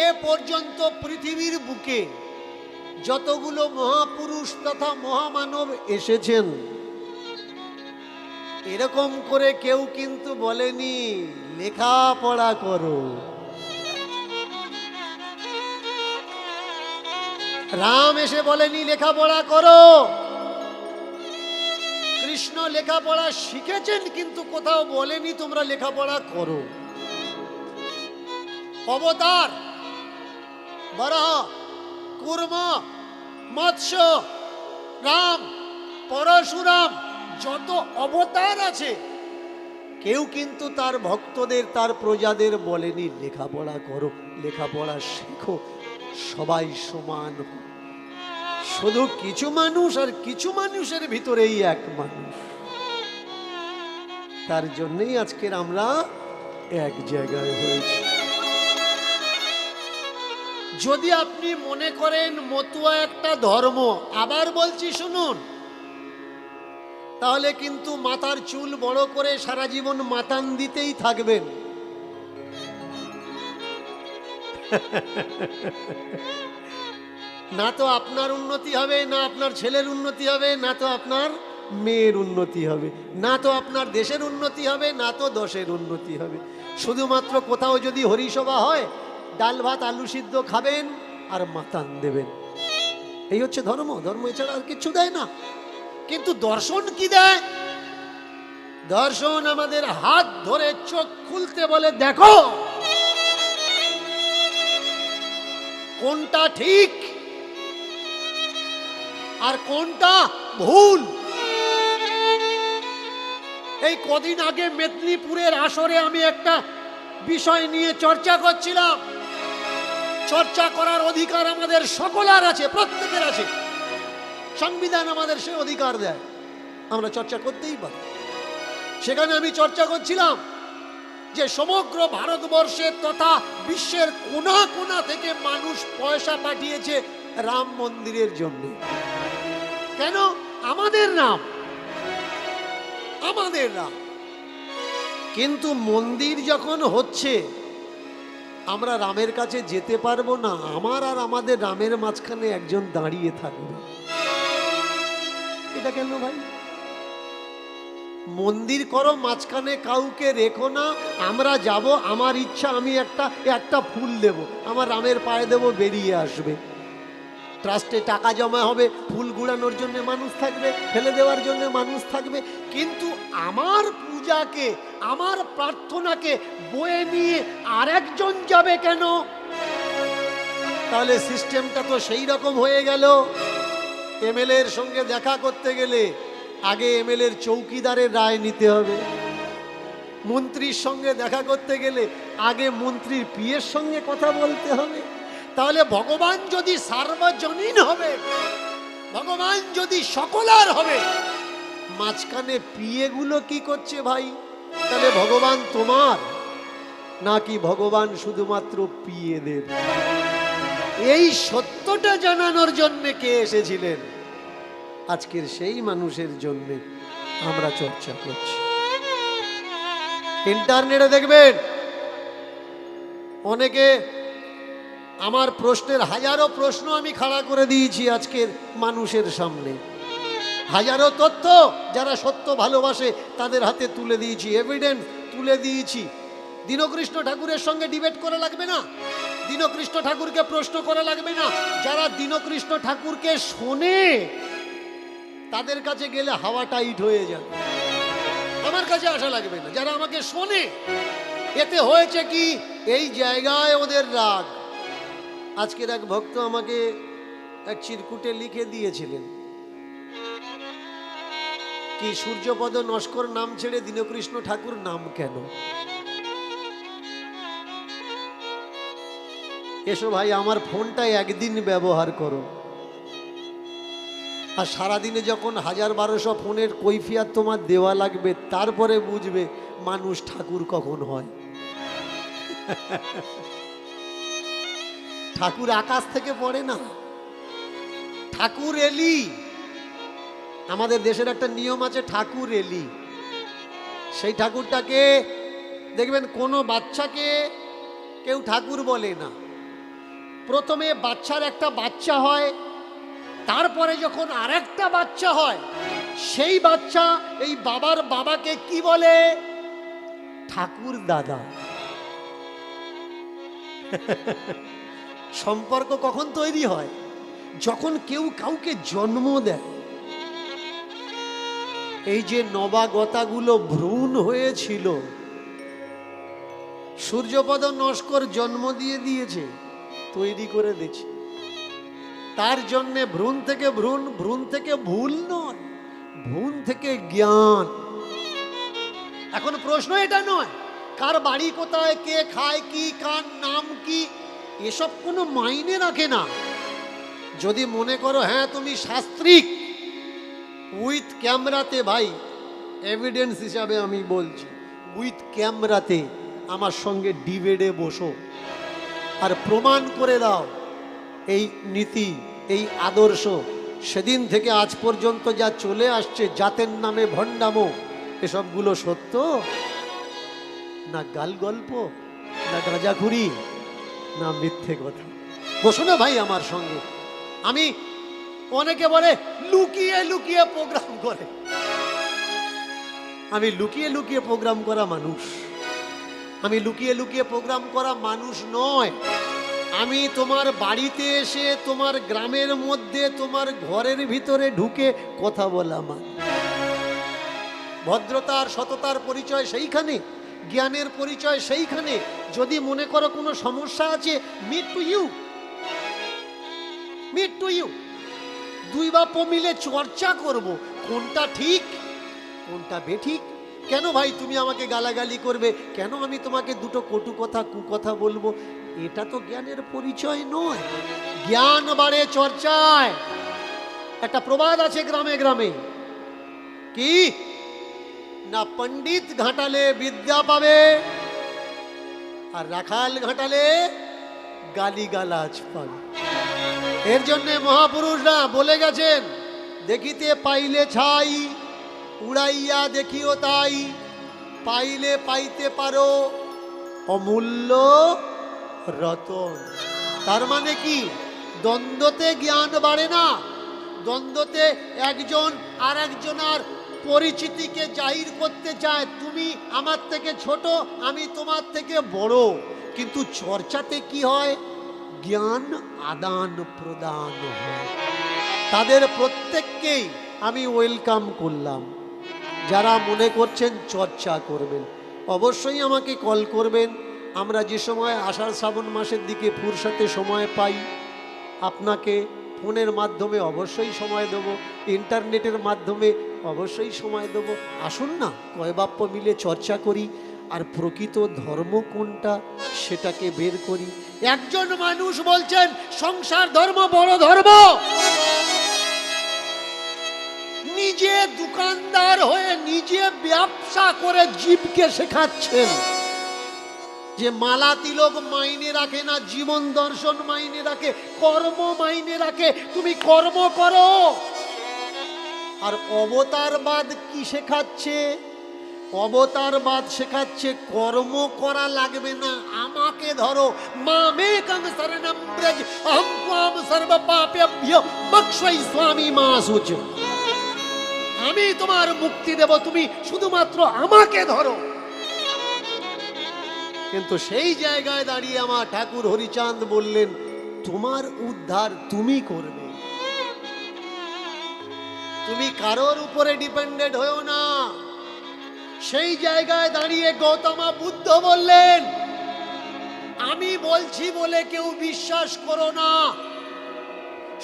এ পর্যন্ত পৃথিবীর বুকে যতগুলো মহাপুরুষ তথা মহামানব এসেছেন, এরকম করে কেউ কিন্তু বলেনি লেখাপড়া করো। রাম এসে বলেনি লেখাপড়া করো। কৃষ্ণ লেখাপড়া শিখেছেন কিন্তু কোথাও বলেনি তোমরা লেখাপড়া করো। অবতার বরাহ, কুর্ম, মৎস্য, রাম, পরশুরাম, যত অবতার আছে কেউ কিন্তু তার ভক্তদের, তার প্রজাদের বলেনি লেখাপড়া করো, লেখাপড়া শেখো, সবাই সমান। শুধু কিছু মানুষ, আর কিছু মানুষের ভিতরেই এক মানুষ। তার জন্যই আজকের আমরা এক জায়গায় হয়েছি। যদি আপনি মনে করেন মতুয়া একটা ধর্ম, আবার বলছি শুনুন, তাহলে কিন্তু মাথার চুল বড় করে সারা জীবন মাতান দিতেই থাকবেন। না তো আপনার উন্নতি হবে, না আপনার ছেলের উন্নতি হবে, না তো আপনার মেয়ের উন্নতি হবে, না তো আপনার দেশের উন্নতি হবে, না তো দশের উন্নতি হবে। শুধুমাত্র কোথাও যদি হরিসভা হয়, ডাল ভাত আলু সিদ্ধ খাবেন আর মাতান দেবেন। এই হচ্ছে ধর্ম। ধর্ম এছাড়া আর কিছু দেয় না। কিন্তু দর্শন কি দেয়? দর্শন আমাদের হাত ধরে চোখ খুলতে বলে, দেখো কোনটা ঠিক আর কোনটা ভুল। এই কদিন আগে মেদিনীপুরের আসরে আমি একটা বিষয় নিয়ে চর্চা করছিলাম। চর্চা করার অধিকার আমাদের সকলের আছে, প্রত্যেকের আছে। সংবিধান আমাদের সে অধিকার দেয়, আমরা চর্চা করতেই পারি। সেখানে আমি চর্চা করছিলাম যে সমগ্র ভারতবর্ষে তথা বিশ্বের কোনা কোনা থেকে মানুষ পয়সা পাঠিয়েছে রাম মন্দিরের জন্য। কেন? আমাদের নাম, আমাদের নাম। কিন্তু মন্দির যখন হচ্ছে, আমরা রামের কাছে যেতে পারবো না। আমার আর আমাদের রামের মাঝখানে একজন দাঁড়িয়ে থাকবে। এটা কেন ভাই? মন্দির করো, মাঝখানে কাউকে রেখো না। আমরা যাব, আমার ইচ্ছা আমি একটা ফুল দেব, আমার রামের পায়ে দেব, বেরিয়ে আসবে। ট্রাস্টে টাকা জমা হবে, ফুল গুড়ানোর জন্য মানুষ থাকবে, ফেলে দেওয়ার জন্য মানুষ থাকবে। কিন্তু আমার পূজাকে, আমার প্রার্থনাকে বয়ে নিয়ে আরেকজন যাবে কেন? তাহলে সিস্টেমটা তো সেই রকম হয়ে গেল। এমএলএ এর সঙ্গে দেখা করতে গেলে আগে এমএলএ এর চৌকিদারের রায় নিতে হবে। মন্ত্রীর সঙ্গে দেখা করতে গেলে আগে মন্ত্রীর পিএর সঙ্গে কথা বলতে হবে। তাহলে ভগবান যদি সার্বজনীন হবে, ভগবান যদি সকলার হবে, মাঝখানে পিএ গুলো কি করছে ভাই? তাহলে ভগবান তোমার নাকি ভগবান শুধুমাত্র পিএদের? এই সত্যটা জানানোর জন্য কে এসেছিলেন? আজকের সেই মানুষের জন্য আমরা চর্চা করছি। ইন্টারনেটে দেখবেন অনেকে আমার প্রশ্নের হাজারো প্রশ্ন আমি খাড়া করে দিয়েছি আজকের মানুষের সামনে। হাজারো তথ্য যারা সত্য ভালোবাসে তাদের হাতে তুলে দিয়েছি, এভিডেন্স তুলে দিয়েছি। দীনকৃষ্ণ ঠাকুরের সঙ্গে ডিবেট করা লাগবে না, দীনকৃষ্ণ ঠাকুরকে প্রশ্ন করা লাগবে না। যারা দীনকৃষ্ণ ঠাকুরকে শোনে তাদের কাছে গেলে হাওয়া টাইট হয়ে যাবে, আমার কাছে আসা লাগবে না। যারা আমাকে শোনে, এতে হয়েছে কি, এই জায়গায় ওদের রাগ। আজকের এক ভক্ত আমাকে এক চিরকুটে লিখে দিয়েছিলেন কি, সূর্যপদ নস্কর নাম ছেড়ে দীনকৃষ্ণ ঠাকুর নাম কেন? এসো ভাই, আমার ফোনটা একদিন ব্যবহার করো, আর সারাদিনে যখন 1000-1200 ফোনের কৈফিয়ত তোমার দেওয়া লাগবে, তারপরে বুঝবে মানুষ ঠাকুর কখন হয়। ঠাকুর আকাশ থেকে পড়ে না, ঠাকুর এলি। আমাদের দেশের একটা নিয়ম আছে, ঠাকুর এলি। সেই ঠাকুরটাকে দেখবেন কোনো বাচ্চাকে কেউ ঠাকুর বলে না, প্রথমে বাচ্চার একটা বাচ্চা হয়, তারপরে যখন আরেকটা বাচ্চা হয়, সেই বাচ্চা এই বাবার বাবাকে কি বলে? ঠাকুর দাদা। সম্পর্ক কখন তৈরি হয়? যখন কেউ কাউকে জন্ম দেয়। এই যে নবাগতাগুলো ভ্রূণ হয়েছিল, সূর্যপদ নস্কর জন্ম দিয়েছে, তৈরি করে দিয়েছে। তার জন্যে ভ্রূণ থেকে ভ্রূণ, ভ্রূণ থেকে ভুল নয়, ভ্রূণ থেকে জ্ঞান। এখন প্রশ্ন এটা নয় কার বাড়ি কোথায়, কে খায় কি, কার নাম কি, এসব কোনো মাইনে রাখে না। যদি মনে করো হ্যাঁ তুমি শাস্ত্রিক, উইথ ক্যামেরাতে, ভাই এভিডেন্স হিসাবে আমি বলছি, উইথ ক্যামেরাতে আমার সঙ্গে ডিবেটে বসো আর প্রমাণ করে দাও এই নীতি, এই আদর্শ সেদিন থেকে আজ পর্যন্ত যা চলে আসছে, জাতের নামে ভণ্ডামো, এসবগুলো সত্য না গাল গল্প, না গাঁজাখুরি, না মিথ্যে কথা। বসো না ভাই আমার সঙ্গে। আমি, অনেকে বলে লুকিয়ে লুকিয়ে প্রোগ্রাম করে, আমি লুকিয়ে লুকিয়ে প্রোগ্রাম করা মানুষ, আমি লুকিয়ে লুকিয়ে প্রোগ্রাম করা মানুষ নয়। আমি তোমার বাড়িতে এসে, তোমার গ্রামের মধ্যে, তোমার ঘরের ভিতরে ঢুকে কথা বলা মান। ভদ্রতার সততার পরিচয় সেইখানে, জ্ঞানের পরিচয় সেইখানে। যদি মনে করো কোনো সমস্যা আছে, meet to you, meet to you, দুই বাপ মিলে চর্চা করব কোনটা ঠিক কোনটা বেঠিক। কেন ভাই তুমি আমাকে গালাগালি করবে? কেন আমি তোমাকে দুটো কটু কথা, কুকথা বলবো? এটা তো জ্ঞানের পরিচয় নয়। জ্ঞান বাড়ে চর্চায়। একটা প্রবাদ আছে গ্রামে গ্রামে, কি না, পণ্ডিত ঘাটালে বিদ্যা পাবে, আর রাখাল ঘাটালে গালিগালাজ পাবে। এর জন্যে মহাপুরুষরা বলে গেছেন, দেখিতে পাইলে ছাই, উড়াইয়া দেখিও তাই, পাইলে পাইতে পারো অমূল্য রতন। তার মানে কি? দ্বন্দ্বতে জ্ঞান বাড়ে না। দ্বন্দ্বতে একজন আর একজনের পরিচিতিকে জাহির করতে চায়, তুমি আমার থেকে ছোট, আমি তোমার থেকে বড়। কিন্তু চর্চাতে কি হয়? জ্ঞান আদান প্রদান হয়। তাদের প্রত্যেককেই আমি ওয়েলকাম করলাম। যারা মনে করছেন চর্চা করবেন, অবশ্যই আমাকে কল করবেন। আমরা যে সময় আষাঢ় শ্রাবণ মাসের দিকে ফুরসাতে সময় পাই, আপনাকে ফোনের মাধ্যমে অবশ্যই সময় দেব, ইন্টারনেটের মাধ্যমে অবশ্যই সময় দেব। আসুন না, কয় বাপ্য মিলে চর্চা করি, আর প্রকৃত ধর্ম কোনটা সেটাকে বের করি। একজন মানুষ বলছেন সংসার ধর্ম বড় ধর্ম, নিজে দোকানদার হয়ে নিজে ব্যবসা করে জীবকে শেখাচ্ছেন যে মালা তিলক মাইনে রাখে না, জীবন দর্শন মাইনে রাখে, কর্ম মাইনে রাখে। তুমি কর্ম করো। আর অবতারবাদ কি শেখাচ্ছে? অবতারবাদ শেখাচ্ছে কর্ম করা লাগবে না, আমাকে ধরো। মামেকং শরণম ব্রজ অহং ত্বাম সর্ব পাপেভ্যো মোক্ষয়িষ্যামি মা শুচ। আমি তোমার মুক্তি দেব, তুমি শুধুমাত্র আমাকে ধরো। কিন্তু সেই জায়গায় দাঁড়িয়ে আমার ঠাকুর হরিচাঁদ বললেন, তোমার উদ্ধার তুমি করবে, তুমি কারোর উপরে ডিপেন্ডেন্ট হয়েও না। সেই জায়গায় দাঁড়িয়ে গৌতম বুদ্ধ বললেন, আমি বলছি বলে কেউ বিশ্বাস করো না,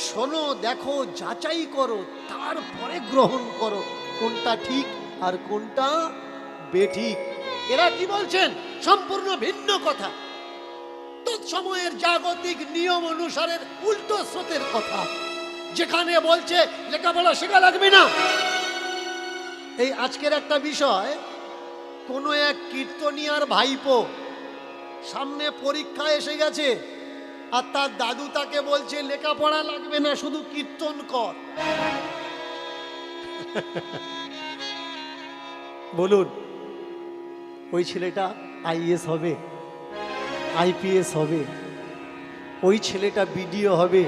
শোনো, দেখো, যাচাই করো, তারপরে গ্রহণ করো কোনটা ঠিক আর কোনটা বেঠিক। এরা কি বলছেন? সম্পূর্ণ ভিন্ন কথা, তৎসময়ের জাগতিক নিয়ম অনুসারের উল্টো স্রোতের কথা। যেখানে বলছে লেখাপড়া শেখা লাগবে না। এই আজকের একটা বিষয়, কোনো এক কীর্তনিয়ার ভাইপো সামনে পরীক্ষা এসে গেছে, আর তার দাদু তাকে বলছে লেখাপড়া লাগবে না, শুধু কীর্তন কর। বলুন, ওই ছেলেটা আইএস হবে, আইপিএস হবে, ওই ছেলেটা বিডিও হবে,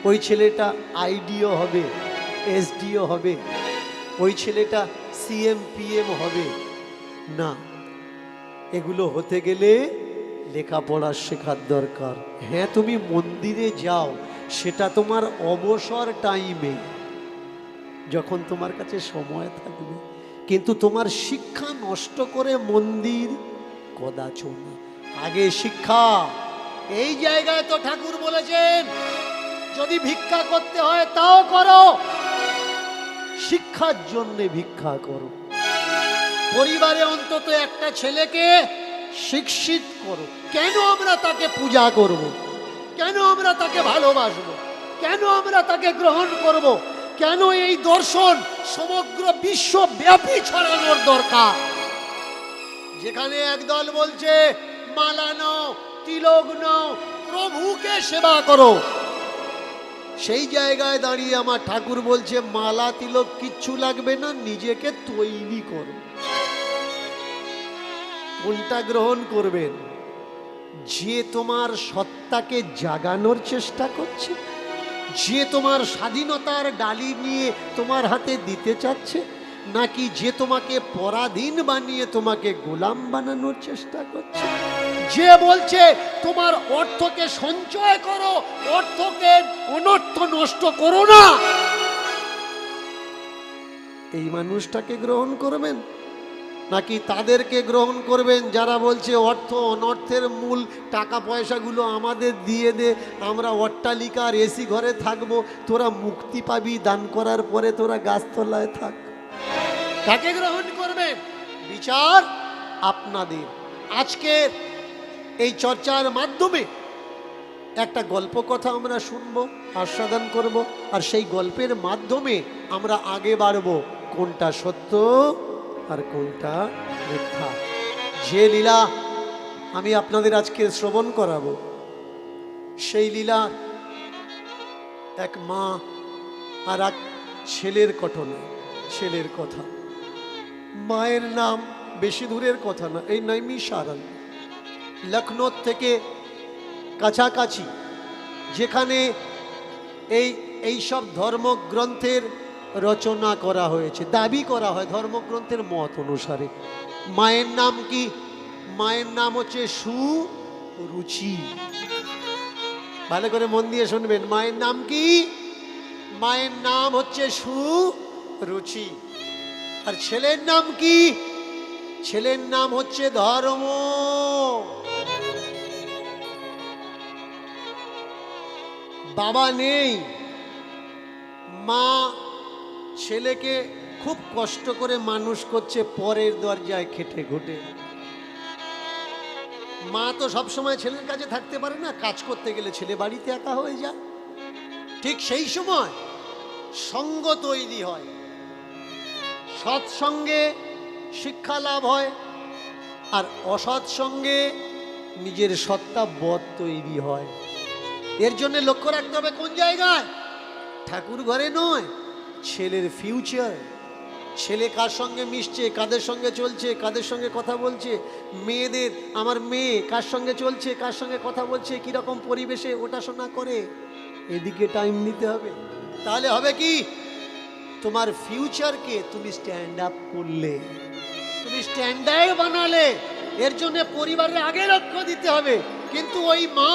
ওই ছেলেটা আইডিও হবে, এসডিও হবে, ওই ছেলেটা সিএম পিএম হবে না। এগুলো হতে গেলে লেখাপড়া শেখার দরকার। হ্যাঁ, তুমি মন্দিরে যাও, সেটা তোমার অবসর টাইমে, যখন তোমার কাছে সময় থাকবে, কিন্তু তোমার শিক্ষা নষ্ট করে মন্দির কদাচ না। আগে শিক্ষা। এই জায়গায় তো ঠাকুর বলেছেন যদি ভিক্ষা করতে হয় তাও করো, শিক্ষার জন্য ভিক্ষা করো। পরিবারে অন্তত একটা ছেলেকে শিক্ষিত করো। কেন আমরা তাকে পূজা করব? কেন আমরা তাকে ভালোবাসবো? কেন আমরা তাকে গ্রহণ করব? কেন এই দর্শন সমগ্র বিশ্বব্যাপী ছড়ানোর দরকার? যেখানে একদল বলছে মালা নাও, তিলক নাও, প্রভুকে সেবা করো, সেই জায়গায় দাঁড়িয়ে আমার ঠাকুর বলছে মালা তিলক কিচ্ছু লাগবে না, নিজেকে তৈরি করো। কোনটা গ্রহণ করবেন? যে তোমার সত্তাকে জাগানোর চেষ্টা করছে, যে তোমার স্বাধীনতার ডালি নিয়ে তোমার হাতে দিতে চাচ্ছে, নাকি যে তোমাকে পরাধীন বানিয়ে তোমাকে গোলাম বানানোর চেষ্টা করছে? যে বলছে তোমার অর্থকে সঞ্চয় করো, অর্থকে অনর্থ নষ্ট করো না, এই মানুষটাকে গ্রহণ করবেন? নাকি তাদেরকে গ্রহণ করবেন যারা বলছে অর্থ অনর্থের মূল টাকা পয়সাগুলো আমাদের দিয়ে দে, আমরা অট্টালিকার এসি ঘরে থাকবো, তোরা মুক্তি পাবি দান করার পরে, তোরা গাছতলায় থাক? কাকে গ্রহণ করবেন? বিচার আপনাদের। আজকের এই চর্চার মাধ্যমে একটা গল্প কথা আমরা শুনবো, আস্বাদন করব, আর সেই গল্পের মাধ্যমে আমরা আগে বাড়বো কোনটা সত্য আর কোনটা মিথ্যা। যে লীলা আমি আপনাদের আজকে শ্রবণ করাবো, সেই লীলা এক মা আর এক ছেলের ঘটনা, ছেলের কথা। মায়ের নাম বেশি দূরের কথা না, এই নৈমিষারণ, লখনৌ থেকে কাছাকাছি, যেখানে এই সব ধর্মগ্রন্থের রচনা করা হয়েছে, দাবি করা হয় ধর্মগ্রন্থের মত অনুসারে। মায়ের নাম কি? মায়ের নাম হচ্ছে সুরুচি। ভালো করে মন দিয়ে শুনবেন, মায়ের নাম কি? মায়ের নাম হচ্ছে সুরুচি। আর ছেলের নাম কি? ছেলের নাম হচ্ছে ধর্ম। বাবা নেই, মা ছেলেকে খুব কষ্ট করে মানুষ করছে পরের দরজায় খেটে খুঁটে। মা তো সবসময় ছেলের কাছে থাকতে পারে না, কাজ করতে গেলে ছেলে বাড়িতে একা হয়ে যায়। ঠিক সেই সময় সঙ্গ তৈরি হয়, সৎসঙ্গে শিক্ষা লাভ হয়, আর অসৎসঙ্গে নিজের সত্তা বধ তৈরি হয়। এর জন্য লক্ষ্য রাখতে হবে কোন জায়গায়? ঠাকুর ঘরে নয়, ছেলের ফিউচার। ছেলে কার সঙ্গে মিশছে, কাদের সঙ্গে চলছে, কাদের সঙ্গে কথা বলছে, মেয়েদের আমার মেয়ে কার সঙ্গে চলছে, কার সঙ্গে কথা বলছে, কিরকম পরিবেশে ওটা শোনা করে, এদিকে টাইম দিতে হবে। তাহলে হবে কি? তোমার ফিউচারকে তুমি স্ট্যান্ড আপ করলে, তুমি স্ট্যান্ডার্ড বানালে। এর জন্য পরিবারের আগে লক্ষ্য দিতে হবে। কিন্তু ওই মা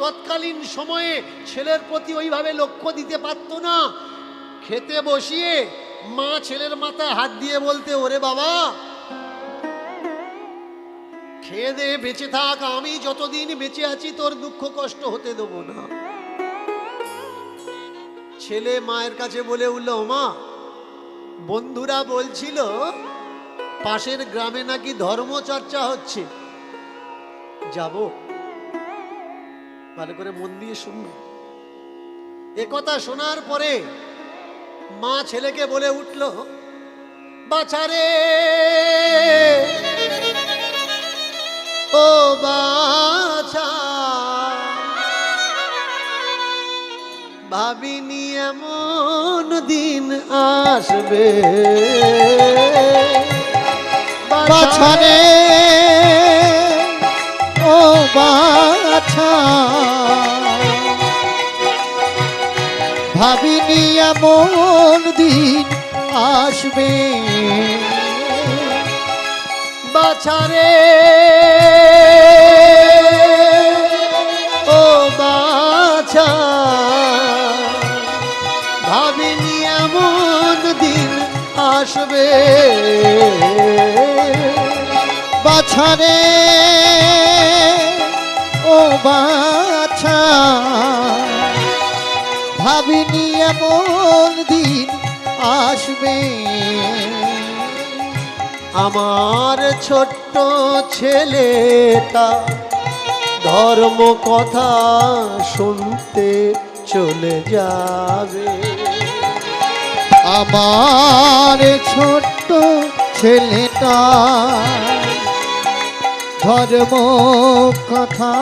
তৎকালীন সময়ে ছেলের প্রতি ওইভাবে লক্ষ্য দিতে পারতো না। খেতে বসিয়ে মা ছেলের মাথায় হাত দিয়ে বলতে, ওরে বাবা খেয়ে দে, বেঁচে থাক, আমি যতদিন বেঁচে আছি তোর দুঃখ কষ্ট হতে দেবো না। ছেলে মায়ের কাছে বলে উঠল, মা বন্ধুরা বলছিল পাশের গ্রামে নাকি ধর্মচর্চা হচ্ছে, যাব? ভালো করে মন দিয়ে শুনবে। এ কথা শোনার পরে মা ছেলেকে বলে উঠল, বাছারে ও বাছা, ভাবিনি এমন দিন আসবে, বাছারে ও বাছা, বাছা ভাবিনি এমন দিন আসবে বাছারে ও বাছা ভাবিনি এমন দিন আসবে বাছারে ও বাছা ভাবিনি এমন দিন আসবে আমার ছোট্ট ছেলেটা ধর্ম কথা শুনতে চলে যাবে আমার ছোট্ট ছেলেটা ধর্ম কথা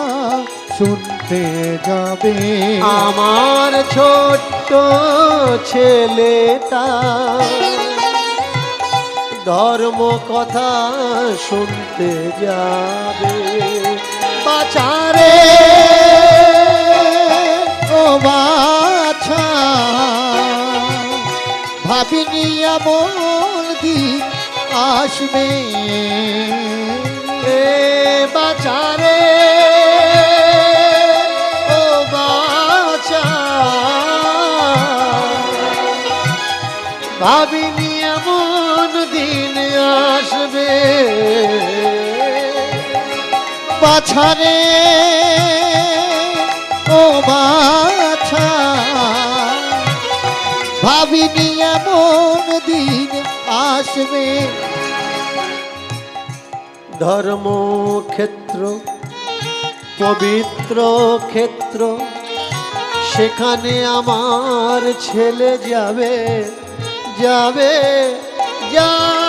শুনতে যাবে আমার ছোট্ট ছেলেটা ধর্ম কথা শুনতে যাবে বাছারে ও বাছা ভাবিনি এমন দিন আসবে এ বাছারে ও বাছা ভাবিনি এমন দিন আসবে বাছারে ও বাছা ভাবিনি এমন দিন আসবে ধর্মক্ষেত্র পবিত্র ক্ষেত্র সেখানে আমার ছেলে যাবে যাবে যাবে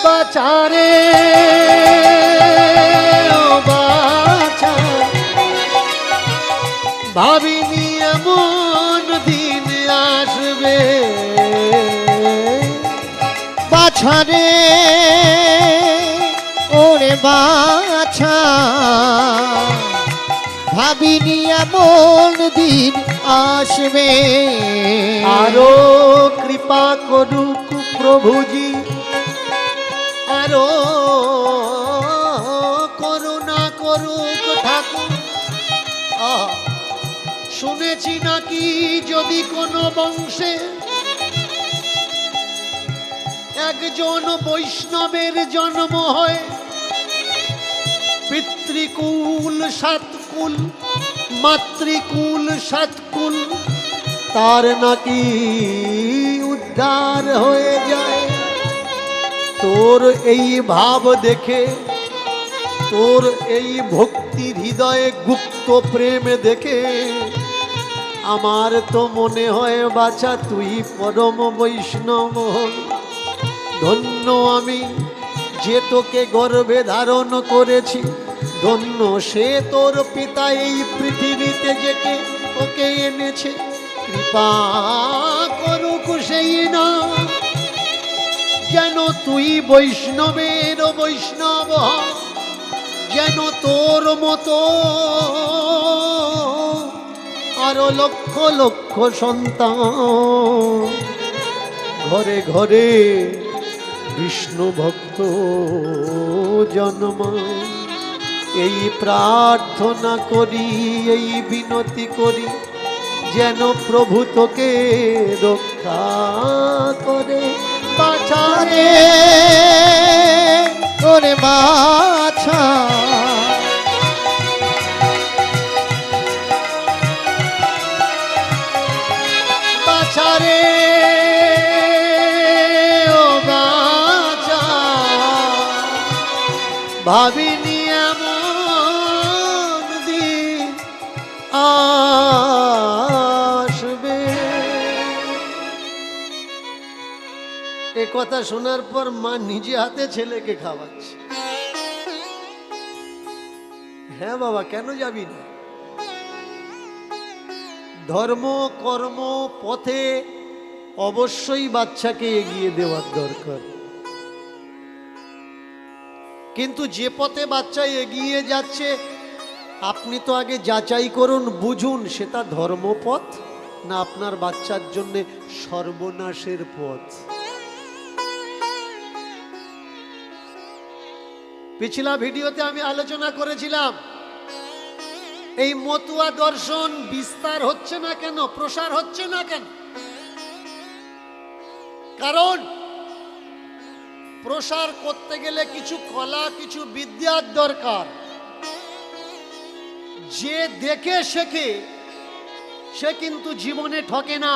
বাছারে ও বাছা ভাবিনি এমন দিন আসবে বাছারে ওরে বাছা ভাবিনি এমন দিন আসবে আরো কৃপা করুক প্রভুজি আরো করুণা করুক ঠাকুর শুনেছি নাকি যদি কোনো বংশে একজন বৈষ্ণবের জন্ম হয় পিতৃকুল সাতকুল মাতৃকুল সাতকুল তার নাকি উদ্ধার হয়ে যায় তোর এই ভাব দেখে তোর এই ভক্তি হৃদয়ে গুপ্ত প্রেম দেখে আমার তো মনে হয় বাছা তুই পরম বৈষ্ণব ধন্য আমি যে তোকে গর্ভে ধারণ করেছি ধন্য সে তোর পিতা এই পৃথিবীতে যেকে ওকে এনেছে কৃপা করুক সেই না যেন তুই বৈষ্ণবের বৈষ্ণব হ, যেন তোর মতো আরো লক্ষ লক্ষ সন্তান ঘরে ঘরে বিষ্ণু ভক্ত জন্মায় এই প্রার্থনা করি এই বিনতি করি যেন প্রভু তোকে রক্ষা করে বাছারে ওরে বাছা বাছারে ও বাছা ভাবিনি এমন দিন আসবে এ কথা শোনার পর মা নিজে হাতে ছেলেকে খাওয়াচ্ছে হ্যাঁ বাবা কেন যাবি না ধর্ম কর্ম পথে অবশ্যই বাচ্চাকে এগিয়ে দেওয়ার দরকার কিন্তু যে পথে বাচ্চা এগিয়ে যাচ্ছে আপনি তো আগে যাচাই করুন, বুঝুন সেটা ধর্মপথ না আপনার বাচ্চার জন্য সর্বনাশের পথ। পিছলা ভিডিওতে আমি আলোচনা করেছিলাম এই মতুয়া দর্শন বিস্তার হচ্ছে না কেন, প্রসার হচ্ছে না কেন? কারণ প্রসার করতে গেলে কিছু কলা, কিছু বিদ্যার দরকার। যে দেখে শেখে সে কিন্তু জীবনে ঠকে না,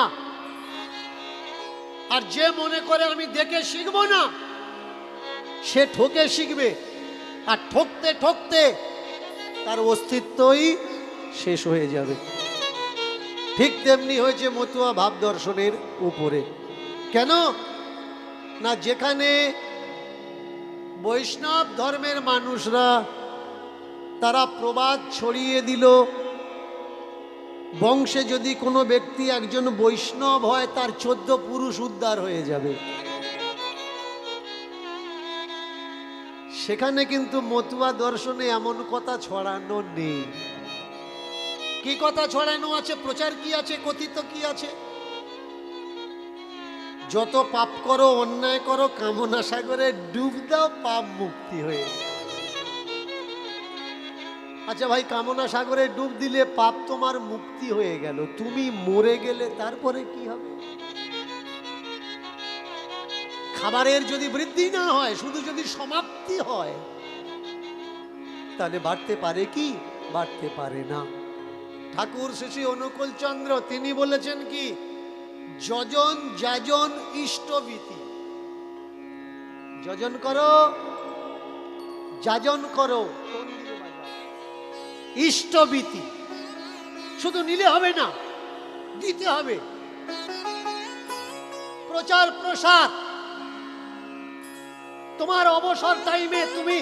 আর যে মনে করে আমি দেখে শিখবো না সে ঠকে শিখবে, আর ঠকতে ঠকতে তার অস্তিত্বই শেষ হয়ে যাবে। ঠিক তেমনি হয়েছে মতুয়া ভাব দর্শনের উপরে। কেন না, যেখানে বৈষ্ণব ধর্মের মানুষরা তারা প্রবাদ ছড়িয়ে দিল, বংশে যদি কোনো ব্যক্তি একজন বৈষ্ণব হয় তার 14 পুরুষ উদ্ধার হয়ে যাবে, সেখানে কিন্তু মতুয়া দর্শনে এমন কথা ছড়ানো নেই। কি কথা ছড়ানো আছে, প্রচার কি আছে, কথিত কি আছে? যত পাপ করো, অন্যায় করো, কামনা সাগরে ডুব দাও, পাপ মুক্তি হয়ে। আচ্ছা ভাই, কামনা সাগরে ডুব দিলে পাপ তোমার মুক্তি হয়ে গেল, তুমি মরে গেলে তারপরে কি হবে? খাবারের যদি বৃদ্ধি না হয়, শুধু যদি সমাপ্তি হয়, তাহলে বাড়তে পারে কি? বাড়তে পারে না। ঠাকুর শ্রী অনুকূল চন্দ্র তিনি বলেছেন কি, যজন যাজন ইষ্টবীতি। যজন করো, যাজন করো, ইষ্টবীতি। শুধু নিলে হবে না, দিতে হবে। প্রচার প্রসার। তোমার অবসর টাইমে তুমি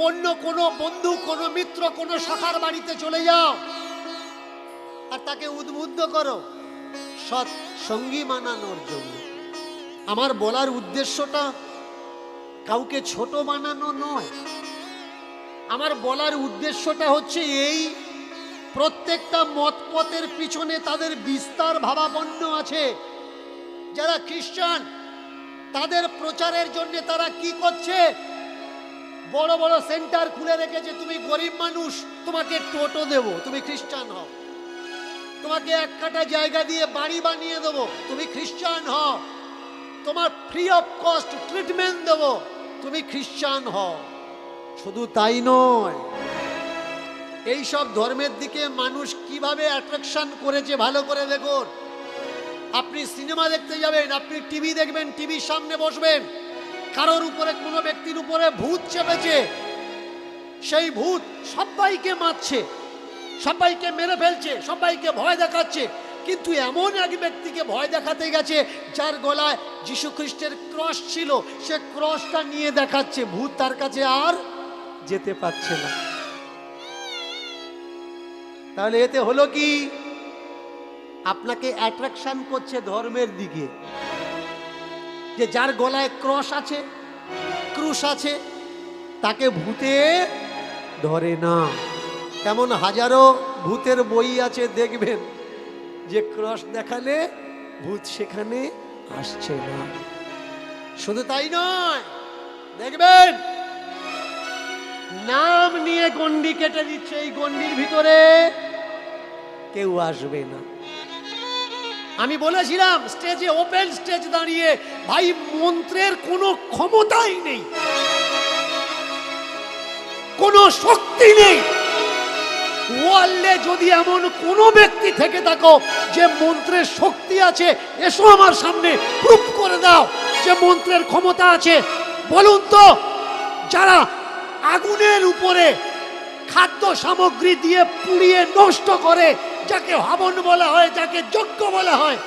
অন্য কোনো বন্ধু, কোনো মিত্র, কোনো শাখার বাড়িতে চলে যাও আর তাকে উদ্বুদ্ধ করো সৎ সঙ্গী বানানোর জন্য। আমার বলার উদ্দেশ্যটা কাউকে ছোট বানানো নয়। আমার বলার উদ্দেশ্যটা হচ্ছে এই, প্রত্যেকটা মতপথের পিছনে তাদের বিস্তার ভাবাপন্ন আছে। যারা খ্রিস্টান তাদের প্রচারের জন্য তারা কি করছে? বড় বড় সেন্টার খুলে রেখেছে। তুমি গরিব মানুষ, তোমাকে টোটো দেব, তুমি খ্রিস্টান হও। তোমাকে 1 কাঠা জায়গা দিয়ে বাড়ি বানিয়ে দেবো, তুমি খ্রিস্টান হও। তোমার ফ্রি অফ কস্ট ট্রিটমেন্ট দেব, তুমি খ্রিস্টান হও। শুধু তাই নয়, এই সব ধর্মের দিকে মানুষ কিভাবে অ্যাট্রাকশন করেছে ভালো করে দেখুন। আপনি সিনেমা দেখতে যাবেন, আপনি টিভি দেখবেন, টিভির সামনে বসবেন, কারোর উপরে, কোনো ব্যক্তির উপরে ভূত চেপেছে, সেই ভূত সবাইকে মারছে, সবাইকে মেরে ফেলছে, সবাইকে ভয় দেখাচ্ছে। কিন্তু এমন এক ব্যক্তিকে ভয় দেখাতে গেছে যার গলায় যীশু খ্রিস্টের ক্রস ছিল, সে ক্রসটা নিয়ে দেখাচ্ছে, ভূত তার কাছে আর যেতে পারছে না। তাহলে এতে হলো কি? আপনাকে অ্যাট্রাকশন করছে ধর্মের দিকে, যে যার গলায় ক্রস আছে, ক্রুশ আছে, তাকে ভূতে ধরে না। এমন হাজারো ভূতের বই আছে, দেখবেন যে ক্রস দেখালে ভূত সেখানে আসছে না। শুধু তাই নয়, দেখবেন নাম নিয়ে গন্ডি কেটে দিচ্ছে, এই গন্ডির ভিতরে কেউ আসবে না। আমি বলেছিলাম স্টেজে, ওপেন স্টেজ দাঁড়িয়ে, ভাই মন্ত্রের কোনো ক্ষমতাই নেই, কোনো শক্তি নেই। ওয়ার্ল্ডে যদি এমন কোনো ব্যক্তি থেকে থাকো যে মন্ত্রের শক্তি আছে, এসো আমার সামনে, প্রুফ করে দাও যে মন্ত্রের ক্ষমতা আছে। বলুন তো, যারা আগুনের উপরে খাদ্য সামগ্রী দিয়ে পুড়িয়ে নষ্ট করে, যাকে হবন বলা হয়, যাকে যজ্ঞ বলা হয়,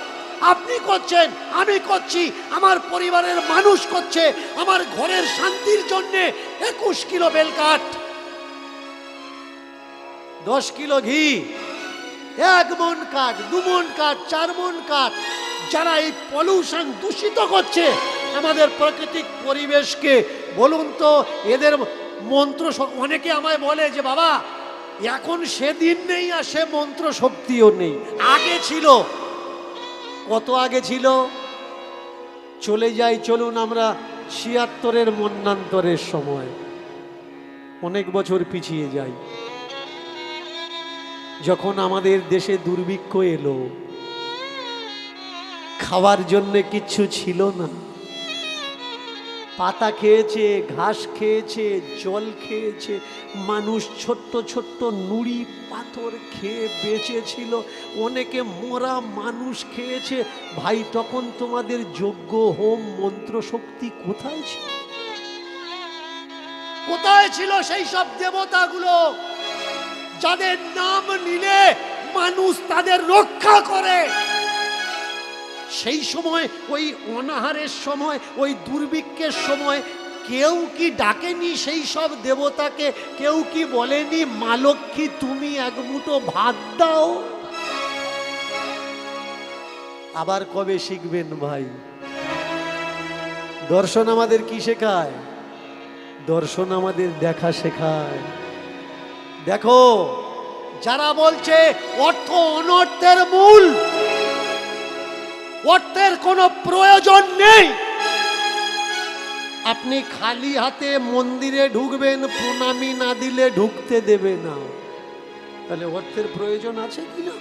আপনি করছেন, আমি করছি, আমার পরিবারের মানুষ করছে, আমার ঘরের শান্তির জন্য 21 কিলো বেলকাঠ, 10 কিলো ঘি, 1 মণ কাঠ, 2 মণ কাঠ, 4 মণ কাঠ। যারা এই পলিউশন দূষিত করছে আমাদের প্রাকৃতিক পরিবেশকে, বলুন তো মন্ত্র অনেকে আমায় বলে যে বাবা এখন সেদিন নেই আর সে মন্ত্র শক্তিও নেই, আগে ছিল। কত আগে ছিল? চলে যাই, চলুন আমরা ৭৬-এর মন্বন্তরের সময়, অনেক বছর পিছিয়ে যাই। যখন আমাদের দেশে দুর্ভিক্ষ এলো, খাওয়ার জন্য কিচ্ছু ছিল না, পাতা খেয়েছে, ঘাস খেয়েছে, জল খেয়েছে, মানুষ ছোট্ট ছোট্ট নুড়ি পাথর খেয়ে বেঁচেছিল, অনেকে মোরা মানুষ খেয়েছে। ভাই তখন তোমাদের যজ্ঞ হোম মন্ত্র শক্তি কোথায় ছিল? কোথায় ছিল সেই সব দেবতাগুলো যাদের নাম নিলে মানুষ তাদের রক্ষা করে? সেই সময় ওই অনাহারের সময়, ওই দুর্ভিক্ষের সময় কেউ কি ডাকেনি সেই সব দেবতাকে? কেউ কি বলেনি মা লক্ষ্মী তুমি এক মুঠো ভাত দাও? আবার কবে শিখবেন ভাই? দর্শন আমাদের কি শেখায়? দর্শন আমাদের দেখা শেখায়। দেখো, যারা বলছে অর্থ অনর্থের মূল, অর্থের কোনো প্রয়োজন নেই, আপনি খালি হাতে মন্দিরে ঢুকবেন, প্রণামী না দিলে ঢুকতে দেবে না, তাহলে অর্থের প্রয়োজন আছে কিনা?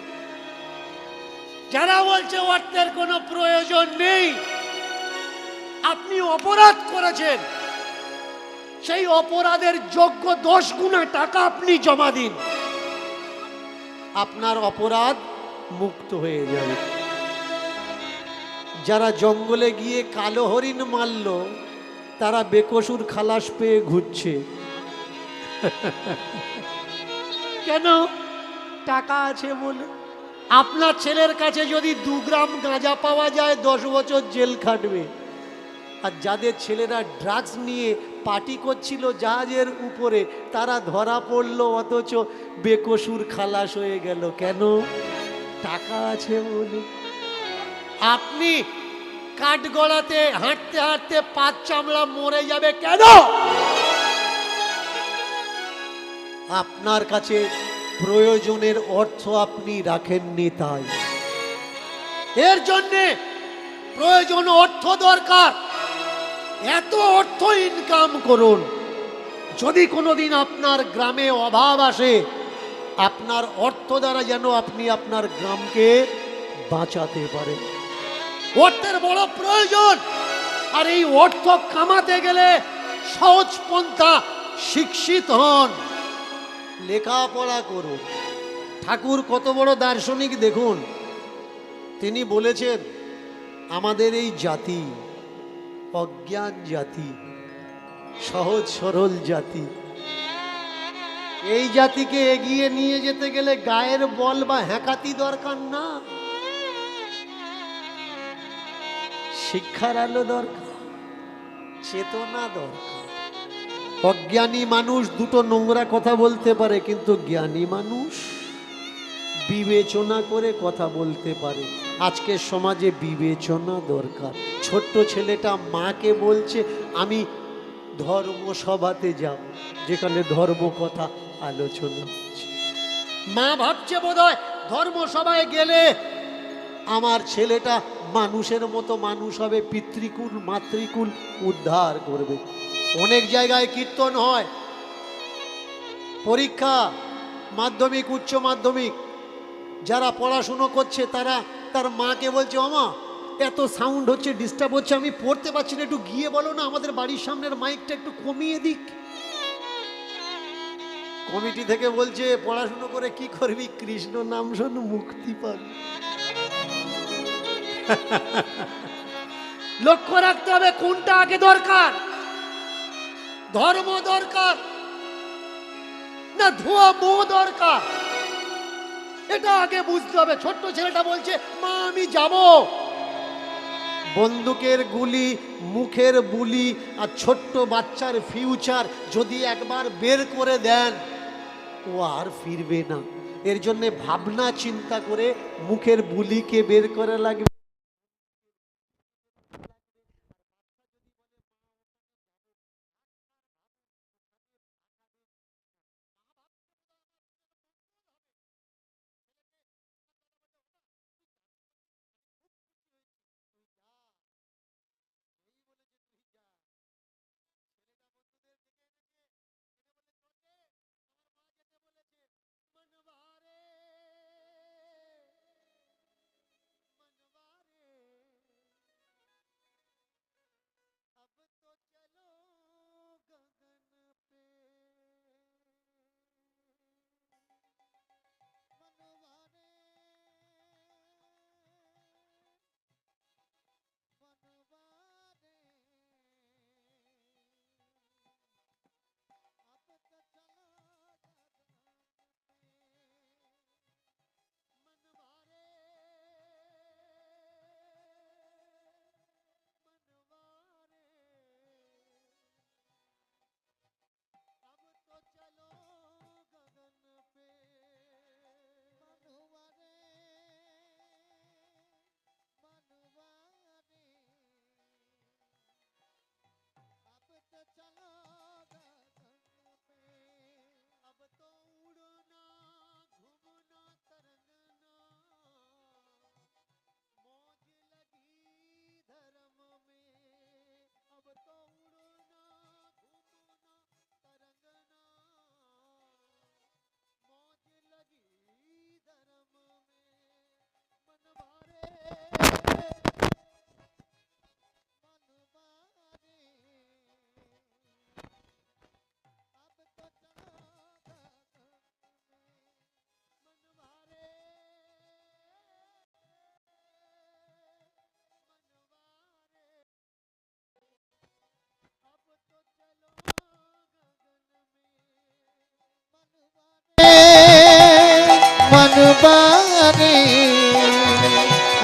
যারা বলছে অর্থের কোনো প্রয়োজন নেই, আপনি অপরাধ করেছেন, সেই অপরাধের যোগ্য 10 গুণা টাকা আপনি জমা দিন, আপনার অপরাধ মুক্ত হয়ে যাবে। যারা জঙ্গলে গিয়ে কালো হরিণ মারল, তারা বেকসুর খালাস পেয়ে ঘুরছে। কেন? টাকা আছে বলে। আপনার ছেলের কাছে যদি 2 গ্রাম গাঁজা পাওয়া যায় 10 বছর জেল খাটবে। আর যাদের ছেলেরা ড্রাগস নিয়ে পার্টি করছিল জাহাজের উপরে, তারা ধরা পড়লো, অথচ বেকসুর খালাস হয়ে গেল। কেন? টাকা আছে বলে। আপনি কাঠগড়াতে হাঁটতে হাঁটতে 5 চামড়া মরে যাবে কেন? আপনার কাছে প্রয়োজনের অর্থ আপনি রাখেননি, তাই। এর জন্যে প্রয়োজন অর্থ দরকার, এত অর্থ ইনকাম করুন। যদি কোনোদিন আপনার গ্রামে অভাব আসে, আপনার অর্থ দ্বারা যেন আপনি আপনার গ্রামকে বাঁচাতে পারেন। অর্থের বড় প্রয়োজন, আর এই অর্থ কামাতে গেলে সহজ পন্থা, শিক্ষিত হন, লেখাপড়া করুন। ঠাকুর কত বড় দার্শনিক দেখুন, তিনি বলেছেন আমাদের এই জাতি অজ্ঞান জাতি, সহজ সরল জাতি। এই জাতিকে এগিয়ে নিয়ে যেতে গেলে গায়ের বল বা হ্যাকাতি দরকার না, শিক্ষার আলো দরকার, চেতনা দরকার। অজ্ঞানী মানুষ দুটো নোংরা কথা বলতে পারে, কিন্তু জ্ঞানী মানুষ বিবেচনা করে কথা বলতে পারে। আজকের সমাজে বিবেচনা দরকার। ছোট্ট ছেলেটা মাকে বলছে আমি ধর্মসভাতে যাব, যেখানে ধর্ম কথা আলোচনা হচ্ছে। মা ভাবছে বোধহয় ধর্মসভায় গেলে আমার ছেলেটা মানুষের মতো মানুষ হবে, পিতৃকুল মাতৃকুল উদ্ধার করবে। অনেক জায়গায় কীর্তন হয়, পরীক্ষা, মাধ্যমিক, উচ্চ মাধ্যমিক, যারা পড়াশুনো করছে তারা তার মাকে বলছে ওমা এত সাউন্ড হচ্ছে, ডিস্টার্ব হচ্ছে, আমি পড়তে পারছি না, একটু গিয়ে বলো না আমাদের বাড়ির সামনের মাইকটা একটু কমিয়ে দিক। কমিটি থেকে বলছে পড়াশুনো করে কি করবি, কৃষ্ণ নাম শোন মুক্তি পাবি। লক্ষ্য রাখতে হবে কোনটা আগে দরকার, ধর্ম দরকার না ধোয়া মোহ দরকার, এটা আগে বুঝতে হবে। ছোট্ট ছেলেটা বলছে মা আমি যাব। বন্দুকের গুলি, মুখের বুলি আর ছোট্ট বাচ্চার ফিউচার যদি একবার বের করে দেন, ও আর ফিরবে না। এর জন্য ভাবনা চিন্তা করে মুখের বুলিকে বের করে লাগবে।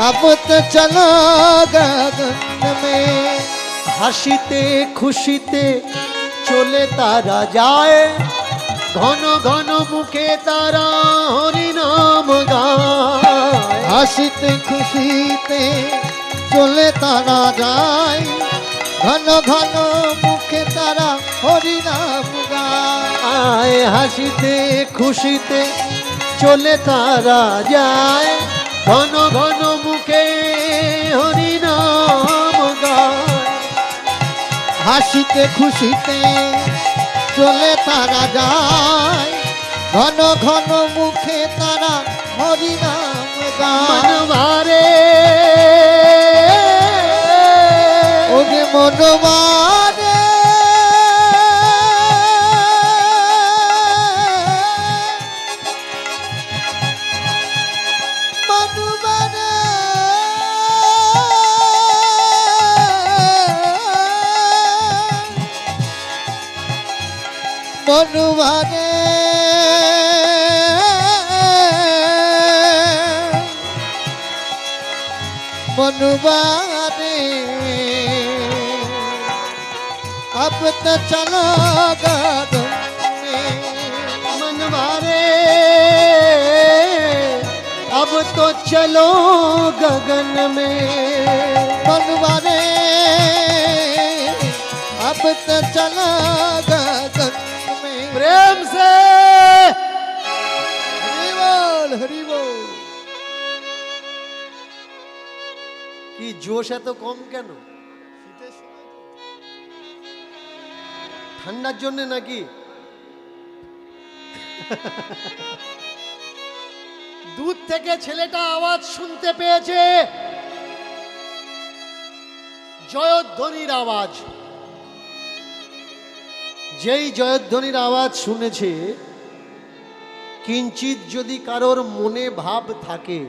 अब तो चलो गगन में। হাসিতে খুশিতে চলে তারা যায়, ঘন ঘন মুখে তারা হরিনাম গায়। হাসিতে খুশিতে চলে তারা যায়, ঘন ঘন মুখে তারা হরিনাম গায়। আয় হাসিতে খুশিতে চলে তারা যায়, ঘন ঘন মুখে হরিনাম গায়। হাসিতে খুশিতে চলে তারা যায়, ঘন ঘন মুখে তারা হরিনাম গায়। মনবারে ওরে মনবারে মনবারে মনবারে মনবারে अब तो चलो गगन में। मनवारे अब तो चलो गगन में। मनवारे अब तो चलो गगन में। प्रेम से हरि बोल हरि बोल। কি জোশ এত কম কেন? ঠান্ডার জন্য নাকি? দূর থেকে ছেলেটা আওয়াজ শুনতে পেয়েছে, জয়ধ্বনির আওয়াজ। যেই জয়ধ্বনির আওয়াজ শুনেছে, কিঞ্চিত যদি কারোর মনে ভাব থাকে,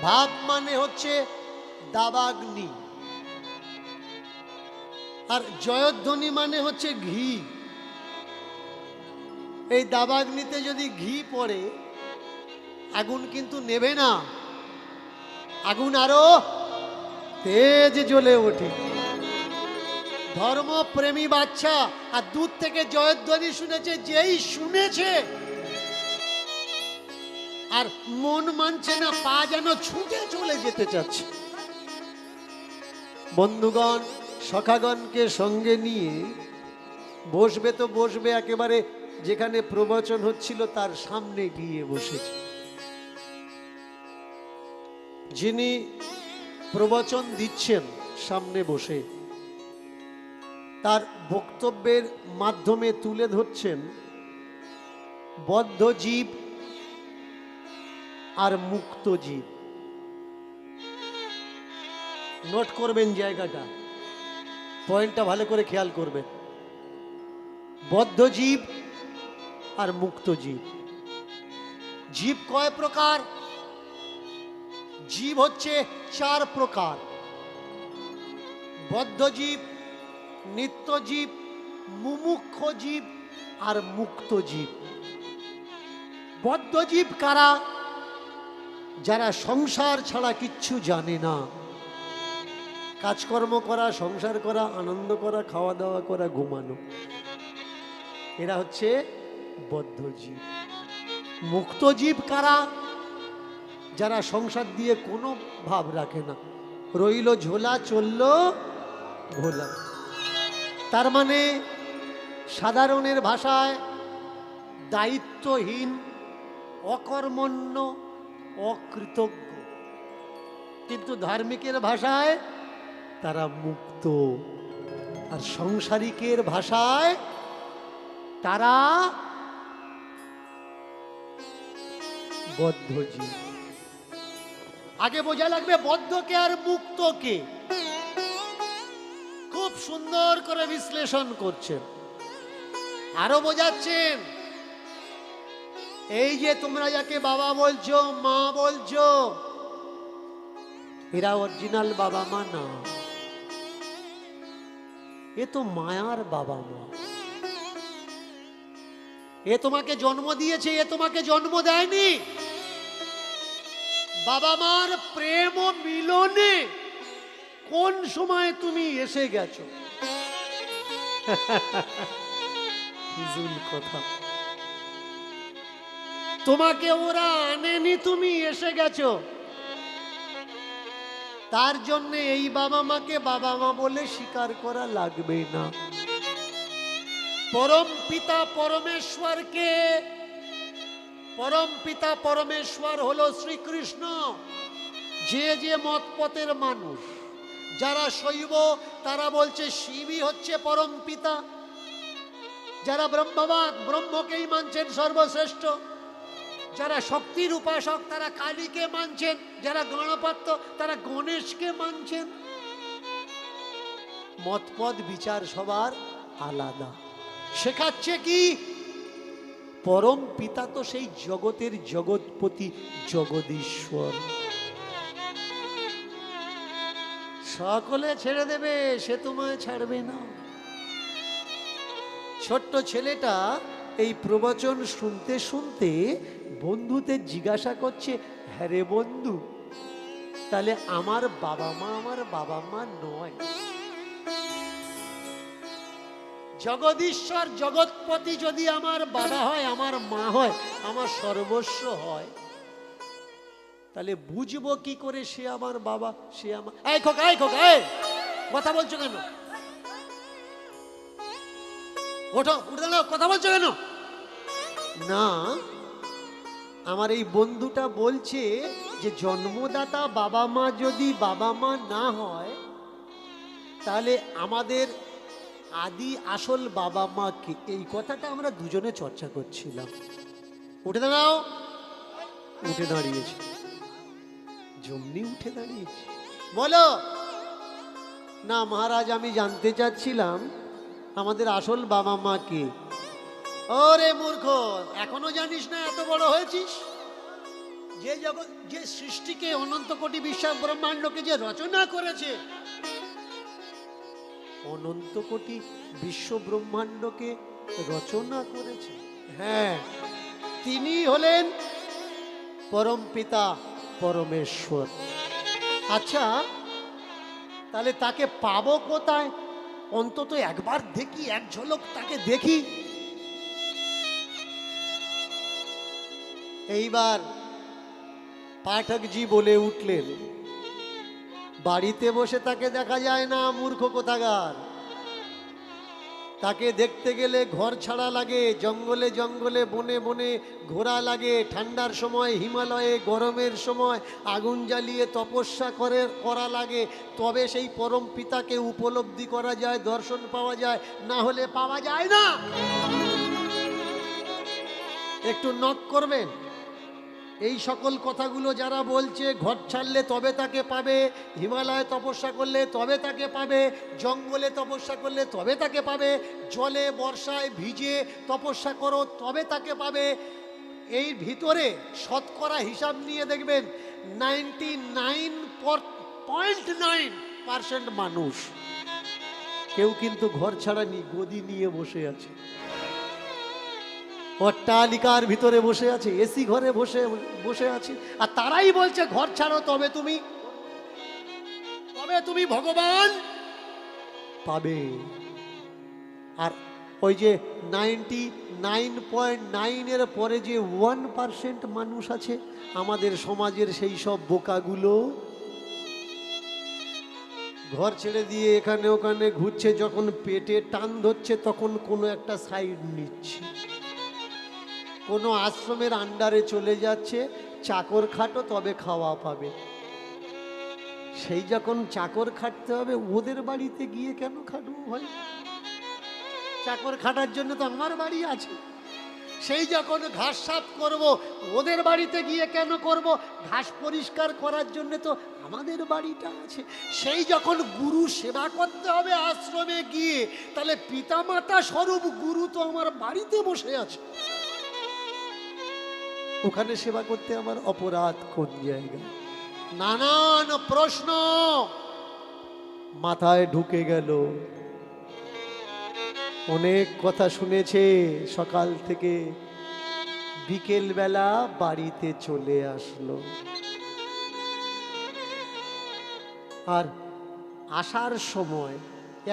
ভাব মানে হচ্ছে দাবাগ্নি, আর জয়ধ্বনি মানে হচ্ছে ঘি। এই দাবাগ্নিতে যদি ঘি পড়ে, আগুন কিন্তু নেবে না, আগুন আরো তেজ জ্বলে ওঠে। ধর্মপ্রেমী বাচ্চা আর দূর থেকে জয়ধ্বনি শুনেছে, যেই শুনেছে আর মন মানছে না, পা যেন ছুটে চলে যেতে চাচ্ছে। বন্ধুগণ, সখাগণকে সঙ্গে নিয়ে বসবে তো বসবে, একেবারে যেখানে প্রবচন হচ্ছিল তার সামনে গিয়ে বসেছে। যিনি প্রবচন দিচ্ছেন সামনে বসে, তার বক্তব্যের মাধ্যমে তুলে ধরছেন বদ্ধ জীব আর মুক্ত জীব। নোট করবেন জায়গাটা, পয়েন্টটা ভালো করে খেয়াল করবেন। বদ্ধ জীব আর মুক্ত জীব। জীব কয় প্রকার? জীব হচ্ছে 4 প্রকার। বদ্ধ জীব, নিত্য জীব, মুমুক্ষ জীব আর মুক্ত জীব। বদ্ধ জীব কারা? যারা সংসার ছাড়া কিচ্ছু জানে না, কাজকর্ম করা, সংসার করা, আনন্দ করা, খাওয়া দাওয়া করা, ঘুমানো, এরা হচ্ছে বদ্ধ জীব। মুক্ত জীব কারা? যারা সংসার দিয়ে কোনো ভাব রাখে না, রইল ঝোলা চলল ভোলা। তার মানে সাধারণের ভাষায় দায়িত্বহীন, অকর্মণ্য, অকৃতজ্ঞ। কিন্তু ধার্মিকের ভাষায় তারা মুক্ত, আর সংসারিকের ভাষায় তারা বদ্ধ জীব। আগে বোঝা লাগবে বদ্ধকে আর মুক্তকে। খুব সুন্দর করে বিশ্লেষণ করছেন, আরো বোঝাচ্ছেন। এই যে তোমরা যাকে বাবা বলছো, মা বলছো, এরা অরিজিনাল বাবা মা না, এ তো মায়ার বাবা মা। এ তোমাকে জন্ম দিয়েছে, এ তোমাকে জন্ম দেয়নি। বাবা মার প্রেম ও মিলনে কোন সময় তুমি এসে গেছো? ফিজুল কথা। তোমাকে ওরা আনেনি, তুমি এসে গেছো। তার জন্য এই বাবা মাকে বাবা মা বলে স্বীকার করা লাগবে না। পরম পিতা পরমেশ্বরকে, পরম পিতা পরমেশ্বর হলো শ্রীকৃষ্ণ। যে যে মত পথের মানুষ, যারা শৈব তারা বলছে শিবই হচ্ছে পরম পিতা। যারা ব্রহ্মবাদ ব্রহ্মকেই মানছেন সর্বশ্রেষ্ঠ। যারা শক্তির উপাসক তারা কালীকে মানছেন। যারা গণপত্য তারা গণেশকে মানছেন। মতপদ বিচার সবার আলাদা। শেখাচ্ছে কি? পরম পিতা তো সেই জগতের জগৎপতি জগদীশ্বর। সকলে ছেড়ে দেবে, সে তোমায় ছাড়বে না। ছোট্ট ছেলেটা এই প্রবচন শুনতে শুনতে বন্ধুতে জিজ্ঞাসা করছে, হ্যাঁ রে বন্ধু, তাহলে আমার বাবা মা নয়? জগদীশ্বর জগৎপতি যদি আমার বাবা হয়, আমার মা হয়, আমার সর্বস্ব হয়, তাহলে বুঝবো কি করে সে আমার বাবা, সে আমার... এই খোকা, এই খোকা, এই কথা বলছো কেন? ওঠো, উঠে দাও, কথা বলছো কেন? না, আমার এই বন্ধুটা বলছে যে জন্মদাতা বাবা মা যদি বাবা মা না হয়, তাহলে আমাদের আদি আসল বাবা মা কে? এই কথাটা আমরা দুজনে চর্চা করছিলাম। উঠে দাঁড়াও। উঠে দাঁড়িয়েছে, জমনি উঠে দাঁড়িয়েছে। বলো না মহারাজ, আমি জানতে চাচ্ছিলাম আমাদের আসল বাবা মা কে। ওরে মূর্খ, এখনো জানিস না? এত বড় হয়েছিস। যে জগৎ, যে সৃষ্টিকে, অনন্ত কোটি বিশ্ব ব্রহ্মাণ্ডকে যে রচনা করেছে, অনন্ত কোটি বিশ্ব ব্রহ্মাণ্ডকে রচনা করেছে, হ্যাঁ, তিনি হলেন পরম পিতা পরমেশ্বর। আচ্ছা, তাহলে তাকে পাবো কোথায়? অন্তত একবার দেখি, এক ঝলক তাকে দেখি। এইবার পাঠকজি বলে উঠলেন, বাড়িতে বসে তাকে দেখা যায় না, মূর্খ কোথাকার। তাকে দেখতে গেলে ঘর ছাড়া লাগে, জঙ্গলে জঙ্গলে বনে বনে ঘোরা লাগে, ঠান্ডার সময় হিমালয়ে, গরমের সময় আগুন জ্বালিয়ে তপস্যা করা লাগে, তবে সেই পরম পিতাকে উপলব্ধি করা যায়, দর্শন পাওয়া যায়, না হলে পাওয়া যায় না। একটু নক করবেন। এই সকল কথাগুলো যারা বলছে, ঘর ছাড়লে তবে তাকে পাবে, হিমালয়ে তপস্যা করলে তবে তাকে পাবে, জঙ্গলে তপস্যা করলে তবে তাকে পাবে, জলে বর্ষায় ভিজে তপস্যা করো তবে তাকে পাবে, এই ভিতরে শতকরা হিসাব নিয়ে দেখবেন 99.9% মানুষ কেউ কিন্তু ঘর ছাড়ানি, গদি নিয়ে বসে আছে, অট্টালিকার ভিতরে বসে আছে, এসি ঘরে বসে বসে আছে, আর তারাই বলছে ঘর ছাড়ো তবে তুমি ভগবান পাবে। আর ওই যে 99.9 পরে যে 1% মানুষ আছে আমাদের সমাজের, সেই সব বোকাগুলো ঘর ছেড়ে দিয়ে এখানে ওখানে ঘুরছে, যখন পেটে টান ধরছে তখন কোনো একটা সাইড নিচ্ছে, কোনো আশ্রমের আন্ডারে চলে যাচ্ছে, চাকর খাটো তবে খাওয়া পাবে। সেই যখন চাকর খাটতে হবে, ওদের বাড়িতে গিয়ে কেন খাটবো ভাই? চাকর খাটার জন্য তো আমার বাড়ি আছে। সেই যখন ঘাস সাফ করব, ওদের বাড়িতে গিয়ে কেন করব? ঘাস পরিষ্কার করার জন্য তো আমাদের বাড়িটা আছে। সেই যখন গুরু সেবা করতে হবে আশ্রমে গিয়ে, তাহলে পিতামাতা স্বরূপ গুরু তো আমার বাড়িতে বসে আছে, ওখানে সেবা করতে আমার অপরাধ কোন জায়গায়? নানান প্রশ্ন মাথায় ঢুকে গেল। অনেক কথা শুনেছে সকাল থেকে, বিকেল বেলা বাড়িতে চলে আসলো। আর আসার সময়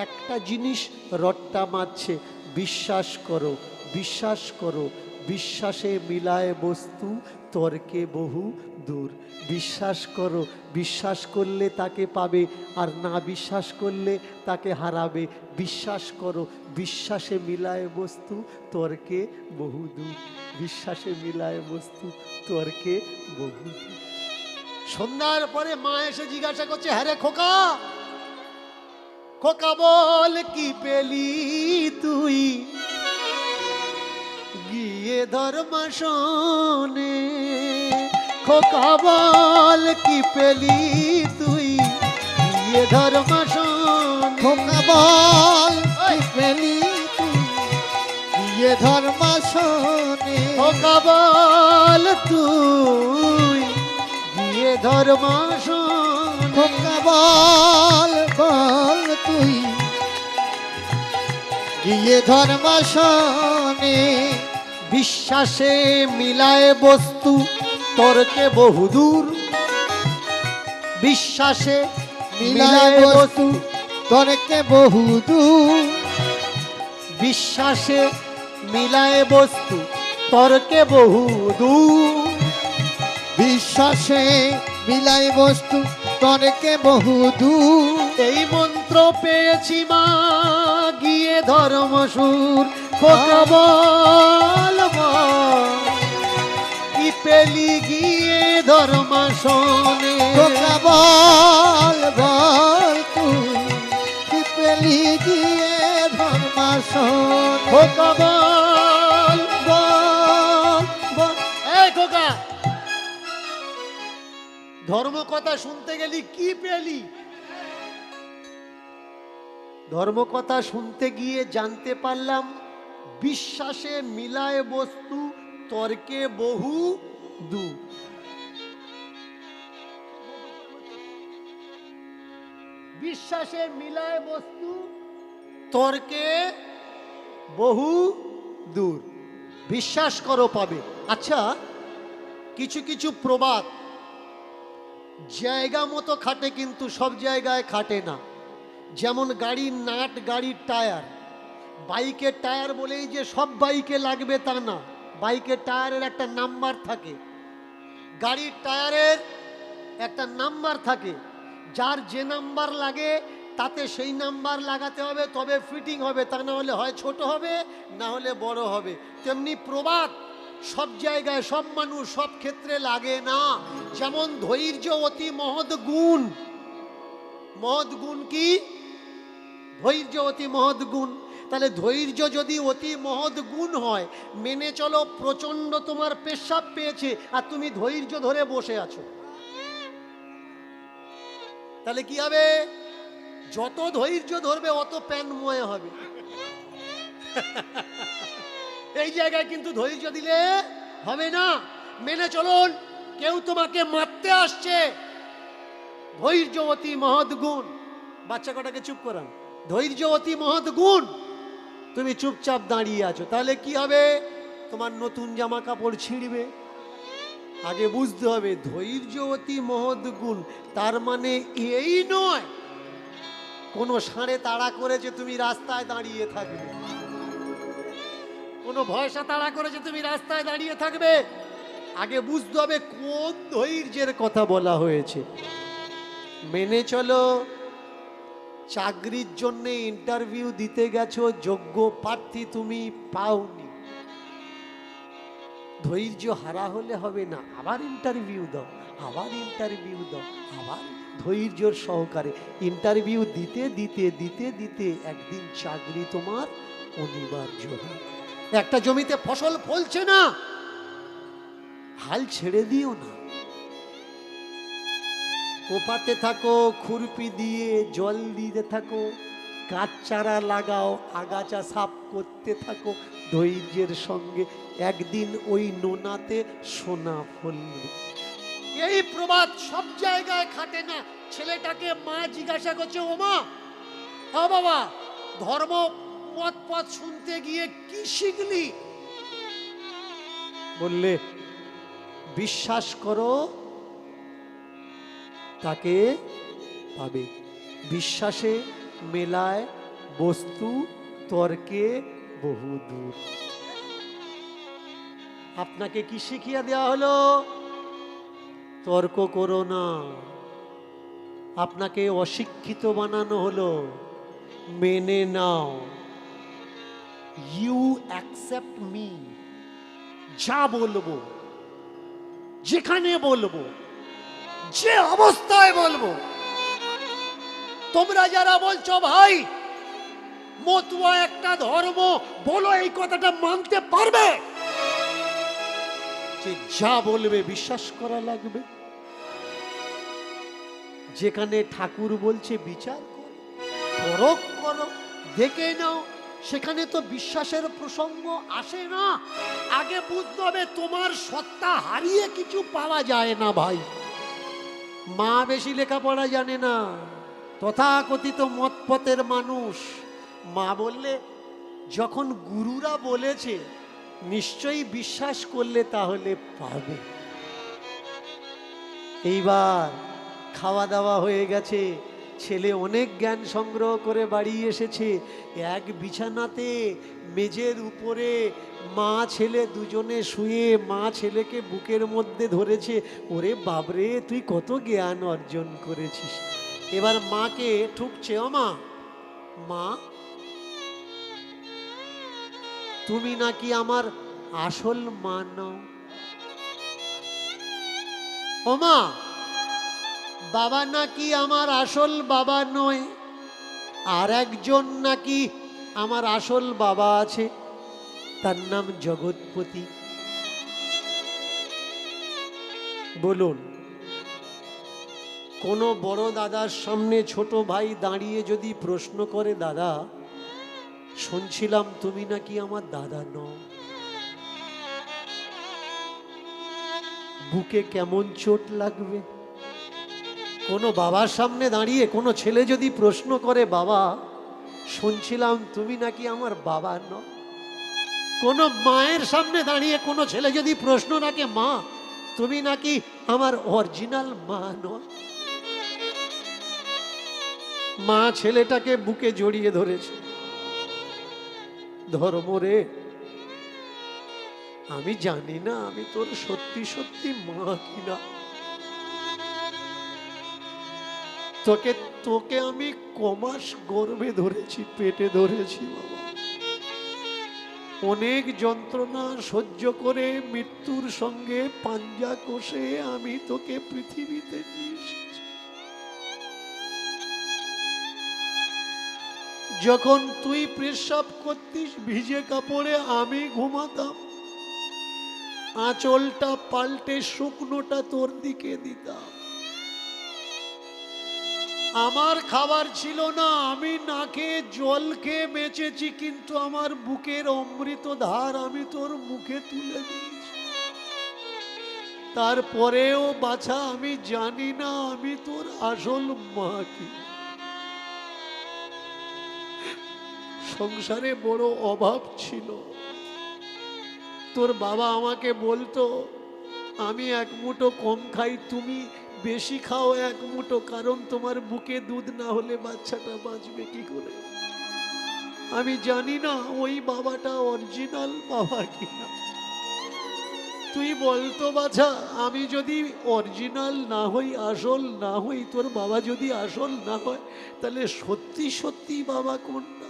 একটা জিনিস রট্টা মারছে, বিশ্বাস করো, বিশ্বাস করো, বিশ্বাসে মিলায় বস্তু, তর্কে বহু দূর। বিশ্বাস করো, বিশ্বাস করলে তাকে পাবে, আর না বিশ্বাস করলে তাকে হারাবে। বিশ্বাস করো, বিশ্বাসে মিলায় বস্তু, তর্কে বহু দূর। বিশ্বাসে মিলায় বস্তু, তর্কে বহু দূর। সন্ধ্যার পরে মা এসে জিজ্ঞাসা করছে, হ্যাঁ রে খোকা, খোকা বল কি পেলি তুই গিয়ে ধর্মাসনে? খোকা বল কি পেলি তুই গিয়ে ধর্মাসনে? খোকা বল কি পেলি তুই গিয়ে ধর্মাসনে? খোকা বল তুই গিয়ে ধর্মাসনে? খোকা বল বল তুই গিয়ে ধর্মাসনে? বিশ্বাসে মিলায় বস্তু, তর্কে বহুদূর। বিশ্বাসে মিলায় বস্তু, তর্কে বহুদূর। বিশ্বাসে মিলায় বস্তু, তর্কে বহুদূর। বিশ্বাসে মিলাই বস্তু, তর্কে বহুদূর। এই মন্ত্র পেয়েছি মা গিয়ে ধর্মসুর। খোকা বল বল কি পেলি গিয়ে ধর্মাসনে? খোকা বল বল তুই কি পেলি গিয়ে ধর্মাসনে? খোকা বল বল বল। এই খোকা, ধর্ম কথা শুনতে গেলি কি পেলি? ধর্ম কথা শুনতে গিয়ে জানতে পারলাম বিশ্বাসে মিলায় বস্তু, তর্কে বহু দূর। বিশ্বাসে মিলায় বস্তু, তর্কে বহু দূর। বিশ্বাস করো পাবে। আচ্ছা, কিছু কিছু প্রবাদ জায়গা মতো খাটে, কিন্তু সব জায়গায় খাটে না। যেমন গাড়ির নাট, গাড়ির টায়ার। বাইকের টায়ার বলেই যে সব বাইকে লাগবে তা না। বাইকের টায়ারের একটা নাম্বার থাকে, গাড়ির টায়ারের একটা নাম্বার থাকে। যার যে নাম্বার লাগে তাতে সেই নাম্বার লাগাতে হবে, তবে ফিটিং হবে। তা না হলে হয় ছোট হবে, না হলে বড় হবে। তেমনি প্রবাদ সব জায়গায়, সব মানুষ, সব ক্ষেত্রে লাগে না। যেমন ধৈর্য অতি মহৎ গুণ। মহৎ গুণ কি? ধৈর্য অতি মহৎ গুণ। তাহলে ধৈর্য যদি অতি মহৎ গুণ হয়, মেনে চলো প্রচন্ড তোমার পেশাব পেয়েছে আর তুমি ধৈর্য ধরে বসে আছো, তাহলে কি হবে? যত ধৈর্য ধরবে অত প্যানময় হবে। এই জায়গায় কিন্তু ধৈর্য দিলে হবে না। মেনে চলুন, কেউ তোমাকে মারতে আসছে, ধৈর্য অতি মহৎ গুণ। বাচ্চা কটাকে চুপ করান। ধৈর্য অতি মহৎ গুণ। তুমি চুপচাপ দাঁড়িয়ে আছো, তাহলে কি হবে? তোমার নতুন জামা কাপড় ছিঁড়বে। আগে বুঝতে হবে ধৈর্য অতি মহৎ গুণ। তার মানে এই নয় কোনো ষাঁড়ে তাড়া করেছে তুমি রাস্তায় দাঁড়িয়ে থাকবে, কোনো ভয়সা তাড়া করেছে তুমি রাস্তায় দাঁড়িয়ে থাকবে। আগে বুঝতে হবে কোন ধৈর্যের কথা বলা হয়েছে। মেনে চলো, চাকরির জন্য ইন্টারভিউ দিতে গেছো, যোগ্য প্রার্থী তুমি পাওনি, ধৈর্য হারা হলে হবে না। আবার ইন্টারভিউ দাও, আবার ইন্টারভিউ দাও, আবার ধৈর্যর সহকারে ইন্টারভিউ দিতে দিতে দিতে দিতে একদিন চাকরি তোমার অনিবার্য হবে। একটা জমিতে ফসল ফলছে না, হাল ছেড়ে দিও না, কোপাতে থাকো, খুরপি দিয়ে জল দিতে থাকো, গাছ চারা লাগাও, আগাছা সাফ করতে থাকো ধৈর্যের সঙ্গে। একদিন ওই নোনাতে সোনা ফলবে। এই প্রবাদ সব জায়গায় খাটে না। ছেলেটাকে মা জিজ্ঞাসা করছে, ও মা, ও বাবা, ধর্ম পথ পথ শুনতে গিয়ে কি শিখলি? বললে বিশ্বাস করো তাকে পাবে। বিশ্বাসে মেলায় বস্তু, তর্কে বহুদূর। আপনাকে কি শিখিয়ে দেওয়া হলো? তর্ক করো না। আপনাকে অশিক্ষিত বানানো হলো, মেনে নাও। You accept me. যা বলবো, যেখানে বলবো, যে অবস্থায় বলবো। তোমরা যারা বলছো ভাই মতুয়া একটা ধর্ম, বলো এই কথাটা মানতে পারবে যে যা বলবে বিশ্বাস করা লাগবে? যেখানে ঠাকুর বলছে বিচার করো, পরখ করো, দেখে নাও, সেখানে তো বিশ্বাসের প্রসঙ্গ আসে না। আগে বুঝতে হবে তোমার সত্তা হারিয়ে কিছু পাওয়া যায় না ভাই। মা বেশি লেখাপড়া জানে না, তথাকথিত মতপথের মানুষ। মা বললে যখন গুরুরা বলেছে নিশ্চয়ই বিশ্বাস করলে তাহলে পাবে। এইবার খাওয়া দাওয়া হয়ে গেছে, ছেলে অনেক জ্ঞান সংগ্রহ করে বাড়ি এসেছে। এক বিছানাতে মেঝের উপরে মা ছেলে দুজনে শুয়ে, মা ছেলেকে বুকের মধ্যে ধরেছে। ওরে বাবরে, তুই কত জ্ঞান অর্জন করেছিস। এবার মাকে ঠুকছে, ও মা, মা তুমি নাকি আমার আসল মা নও। ও মা, বাবা নাকি আমার আসল বাবা নয়, আর একজন নাকি আমার আসল বাবা আছে, তার নাম জগৎপতি। বলুন, কোনো বড় দাদার সামনে ছোট ভাই দাঁড়িয়ে যদি প্রশ্ন করে, দাদা শুনছিলাম তুমি নাকি আমার দাদা নও, বুকে কেমন চোট লাগবে? কোনো বাবার সামনে দাঁড়িয়ে কোনো ছেলে যদি প্রশ্ন করে, বাবা শুনছিলাম তুমি নাকি আমার বাবা নও। কোনো মায়ের সামনে দাঁড়িয়ে কোনো ছেলে যদি প্রশ্ন রাখে, মা তুমি নাকি আমার অরিজিনাল মা নও। মা ছেলেটাকে বুকে জড়িয়ে ধরেছে। ধর্ম রে, আমি জানি না আমি তোর সত্যি সত্যি মা কিনা। তোকে তোকে আমি কমাস গর্ভে ধরেছি, পেটে ধরেছি বাবা। অনেক যন্ত্রণা সহ্য করে মৃত্যুর সঙ্গে পাঞ্জা কষে আমি তোকে পৃথিবীতে নিয়ে এসেছি। যখন তুই প্রস্রাব করতিস ভিজে কাপড়ে আমি ঘুমাতাম, আঁচলটা পাল্টে শুকনোটা তোর দিকে দিতাম। আমার খাবার ছিল না, আমি না খেয়ে জল খেয়ে বেঁচেছি, কিন্তু আমার বুকের অমৃত ধার আমি তোর মুখে তুলে দিয়েছি। তারপরেও বাছা আমি জানি না আমি তোর আসল মা কি। সংসারে বড় অভাব ছিল। তোর বাবা আমাকে বলতো আমি এক মুঠো কম খাই, তুমি বেশি খাও এক মুঠো, কারণ তোমার বুকে দুধ না হলে বাচ্চাটা বাঁচবে কি করে। আমি জানি না ওই বাবাটা অরিজিনাল বাবা কিনা। তুই বলতো বাছা, আমি যদি অরিজিনাল না হই, আসল না হই, তোর বাবা যদি আসল না হয়, তাহলে সত্যি সত্যি বাবা কোনটা?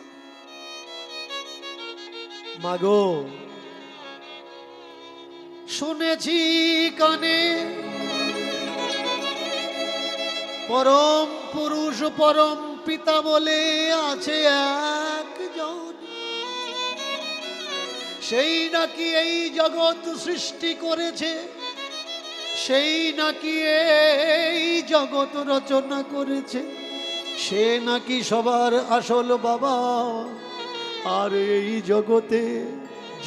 মাগো, শুনেছি কানে পরম পুরুষ পরম পিতা বলে আছে একজন, সেই নাকি এই জগৎ সৃষ্টি করেছে, সেই নাকি এই জগৎ রচনা করেছে, সে নাকি সবার আসল বাবা। আর এই জগতে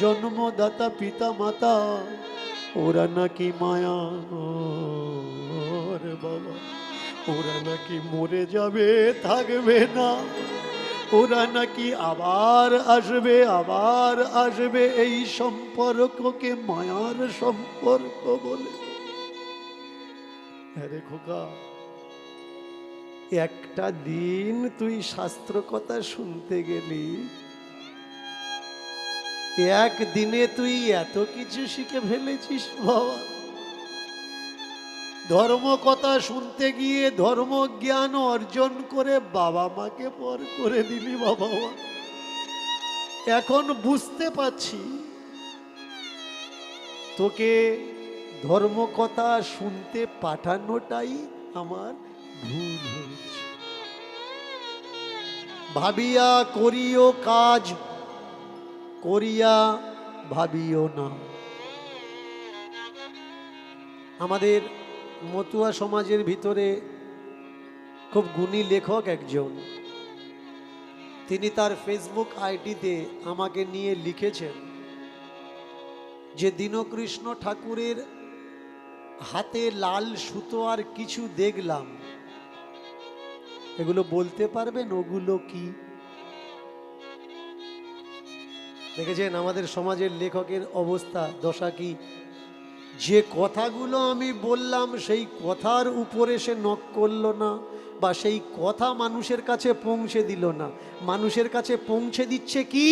জন্মদাতা পিতা মাতা ওরা নাকি মায়া বাবা, ওরা নাকি মরে যাবে, থাকবে না, ওরা নাকি আবার আসবে, আবার আসবে। এই সম্পর্ককে মায়ার সম্পর্ক বলে। আরে খোকা, একটা দিন তুই শাস্ত্র কথা শুনতে গেলি, একদিনে তুই এত কিছু শিখে ফেলেছিস বাবা। ধর্ম কথা শুনতে গিয়ে ধর্ম জ্ঞান অর্জন করে বাবা মাকে পর করে দিলি বাবা মা। এখন বুঝতে পারছি তোকে ধর্ম কথা শুনতে পাঠানোটাই আমার ভুল হয়েছে। ভাবিয়া করিও কাজ, করিয়া ভাবিও না। আমাদের মতুয়া সমাজের ভিতরে খুব গুণী লেখক একজন, তিনি তার ফেসবুক আইডিতে আমাকে নিয়ে লিখেছেন যে দীনকৃষ্ণ ঠাকুরের হাতে লাল সুতো আর কিছু দেখলাম, এগুলো বলতে পারবেন ওগুলো কি? দেখেছেন আমাদের সমাজের লেখকের অবস্থা, দশা কি? যে কথাগুলো আমি বললাম সেই কথার উপরে সে নক করলো না, বা সেই কথা মানুষের কাছে পৌঁছে দিল না। মানুষের কাছে পৌঁছে দিচ্ছে কি?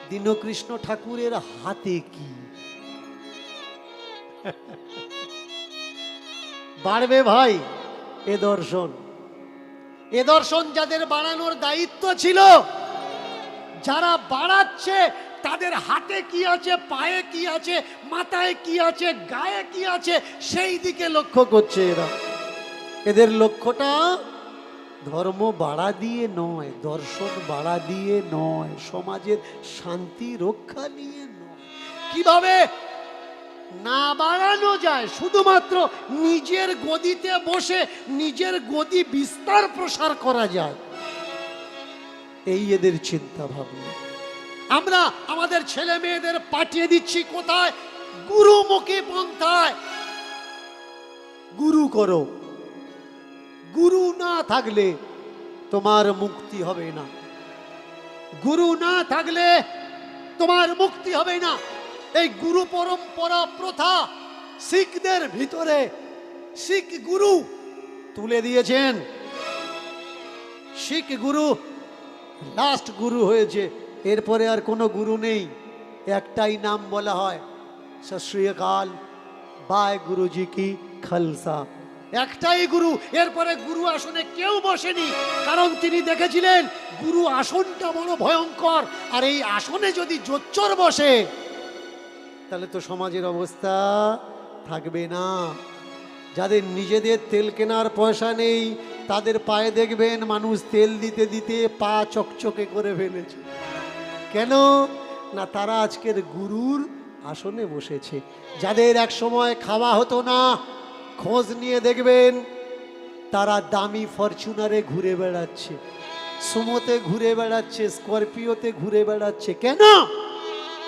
দীনকৃষ্ণ ঠাকুরের হাতে কি। বাড়বে ভাই এ দর্শন। এ দর্শন যাদের বাড়ানোর দায়িত্ব ছিল, যারা বাড়াচ্ছে তাদের হাতে কি আছে, পায়ে কি আছে, মাথায় কি আছে, গায়ে কি আছে, সেই দিকে লক্ষ্য করছে এরা। এদের লক্ষ্যটা ধর্ম বাড়া দিয়ে নয়, দর্শন বাড়া দিয়ে নয়, সমাজের শান্তি রক্ষা নিয়ে নয়। কিভাবে না বাড়ানো যায়, শুধুমাত্র নিজের গদিতে বসে নিজের গদি বিস্তার প্রসার করা যায়, এই এদের চিন্তা ভাবনা। আমরা আমাদের ছেলে মেয়েদের পাঠিয়ে দিচ্ছি কোথায়? গুরুমুখী পন্থায়। গুরু করো, গুরু না থাকলে তোমার মুক্তি হবে না, গুরু না থাকলে তোমার মুক্তি হবে না। এই গুরু পরম্পরা প্রথা শিখদের ভিতরে শিখ গুরু তুলে দিয়েছেন। শিখ গুরু লাস্ট গুরু হয়েছে, এরপরে আর কোনো গুরু নেই। একটাই নাম বলা হয়, সত শ্রী অকাল, বায় গুরুজি কি খালসা। একটাই গুরু, এরপরে গুরু আসনে কেউ বসেনি, কারণ তিনি দেখেছিলেন গুরু আসনটা বড় ভয়ঙ্কর, আর এই আসনে যদি জোচ্চর বসে তাহলে তো সমাজের অবস্থা থাকবে না। যাদের নিজেদের তেল কেনার পয়সা নেই তাদের পায়ে দেখবেন মানুষ তেল দিতে দিতে পা চকচকে করে ফেলেছে। কেন না? তারা আজকের গুরুর আসনে বসেছে। যাদের এক সময় খাওয়া হতো না, খোঁজ নিয়ে দেখবেন তারা দামি ফরচুনারে ঘুরে বেড়াচ্ছে, সুমোতে ঘুরে বেড়াচ্ছে, স্করপিওতে ঘুরে বেড়াচ্ছে। কেন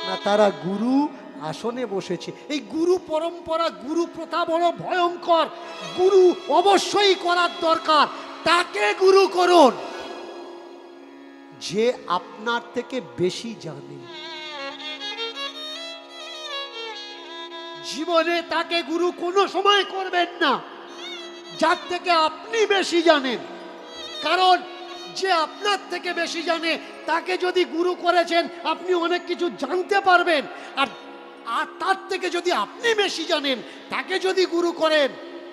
না? তারা গুরু আসনে বসেছে। এই গুরু পরম্পরা, গুরু প্রথা বড় ভয়ঙ্কর। গুরু অবশ্যই করার দরকার। তাকে গুরু করুন যে আপনার থেকে বেশি জানে। জীবনে তাকে গুরু কোনো সময় করবেন না যার থেকে আপনি বেশি জানেন, কারণ যে আপনার থেকে বেশি জানে তাকে যদি গুরু করেছেন আপনি অনেক কিছু জানতে পারবেন, আর তার থেকে যদি আপনি বেশি জানেন তাকে যদি গুরু করেন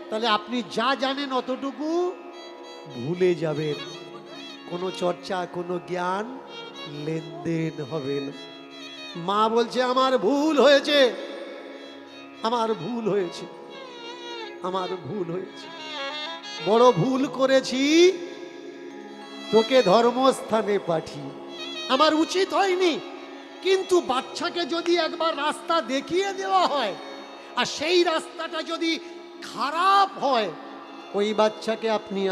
তাহলে আপনি যা জানেন অতটুকু ভুলে যাবেন। কোনো চর্চা, কোনো জ্ঞান লেনদেন হবে না। মা বলছে আমার ভুল হয়েছে, আমার ভুল হয়েছে, আমার ভুল হয়েছে, বড় ভুল করেছি, তোকে ধর্মস্থানে পাঠিয়ে আমার উচিত হয়নি। কিন্তু বাচ্চাকে যদি একবার রাস্তা দেখিয়ে দেওয়া হয় আর সেই রাস্তাটা যদি খারাপ হয়, ওই বাচ্চাকে আপনি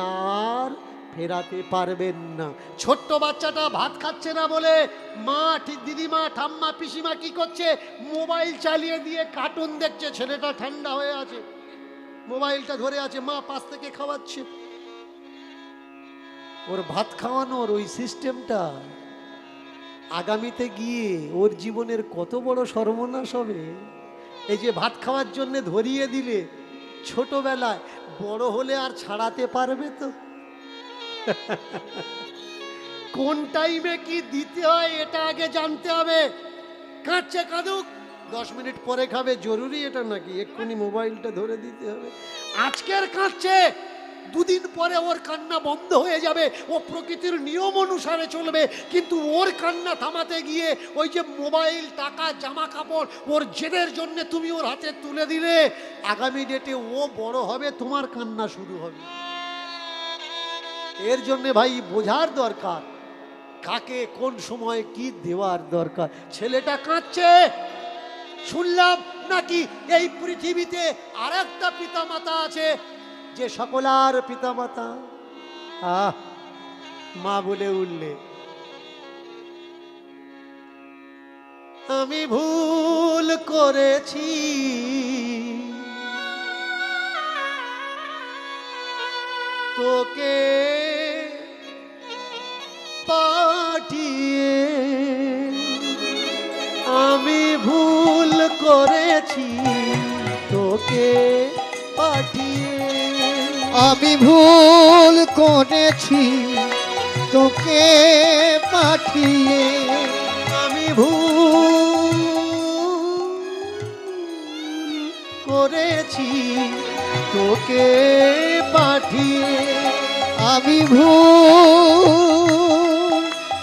আর ফেরাতে পারবেন না। ছোট্ট বাচ্চাটা ভাত খাচ্ছে না বলে মা, দিদিমা, ঠাম্মা, পিসিমা কি করছে? মোবাইল চালিয়ে দিয়ে কার্টুন দেখছে। ছেলেটা ঠান্ডা হয়ে আছে, মোবাইলটা ধরে আছে, মা পাশ থেকে খাওয়াচ্ছে। ওর ভাত খাওয়ানোর ওই সিস্টেমটা আগামীতে গিয়ে ওর জীবনের কত বড় সর্বনাশ হবে। এই যে ভাত খাওয়ার জন্য ধরিয়ে দিলে ছোটবেলায়, বড় হলে আর ছাড়াতে পারবে তো? কোন টাইমে কি দিতে হয় এটা আগে জানতে হবে। কাঁদছে কাঁদুক, 10 মিনিট পরে খাবে, জরুরি এটা নাকি এক্ষুনি মোবাইলটা ধরে দিতে হবে? আজকের কাঁদছে, দুদিন পরে ওর কান্না বন্ধ হয়ে যাবে, ও প্রকৃতির নিয়ম অনুসারে চলবে, কিন্তু ওর কান্না থামাতে গিয়ে ওই যে মোবাইল, টাকা, জামা কাপড় ওর জেদের জন্য তুমি ওর হাতে তুলে দিলে, আগামী ডেটে ও বড় হবে, তোমার কান্না শুরু হবে। এর জন্য ভাই বোঝার দরকার কাকে কোন সময় কি দেওয়ার দরকার। ছেলেটা কাঁদছে, শুনলাম নাকি এই পৃথিবীতে আর একটা পিতামাতা আছে যে সকলার পিতামাতা। মা বলে উঠলে, আমি ভুল করেছি, তোকে পাঠিয়ে, আমি ভুল করেছি তোকে পাঠিয়ে, আমি ভুল করেছি তোকে পাঠিয়ে, আমি ভুল করেছি তোকে পাঠিয়ে, আমি ভুল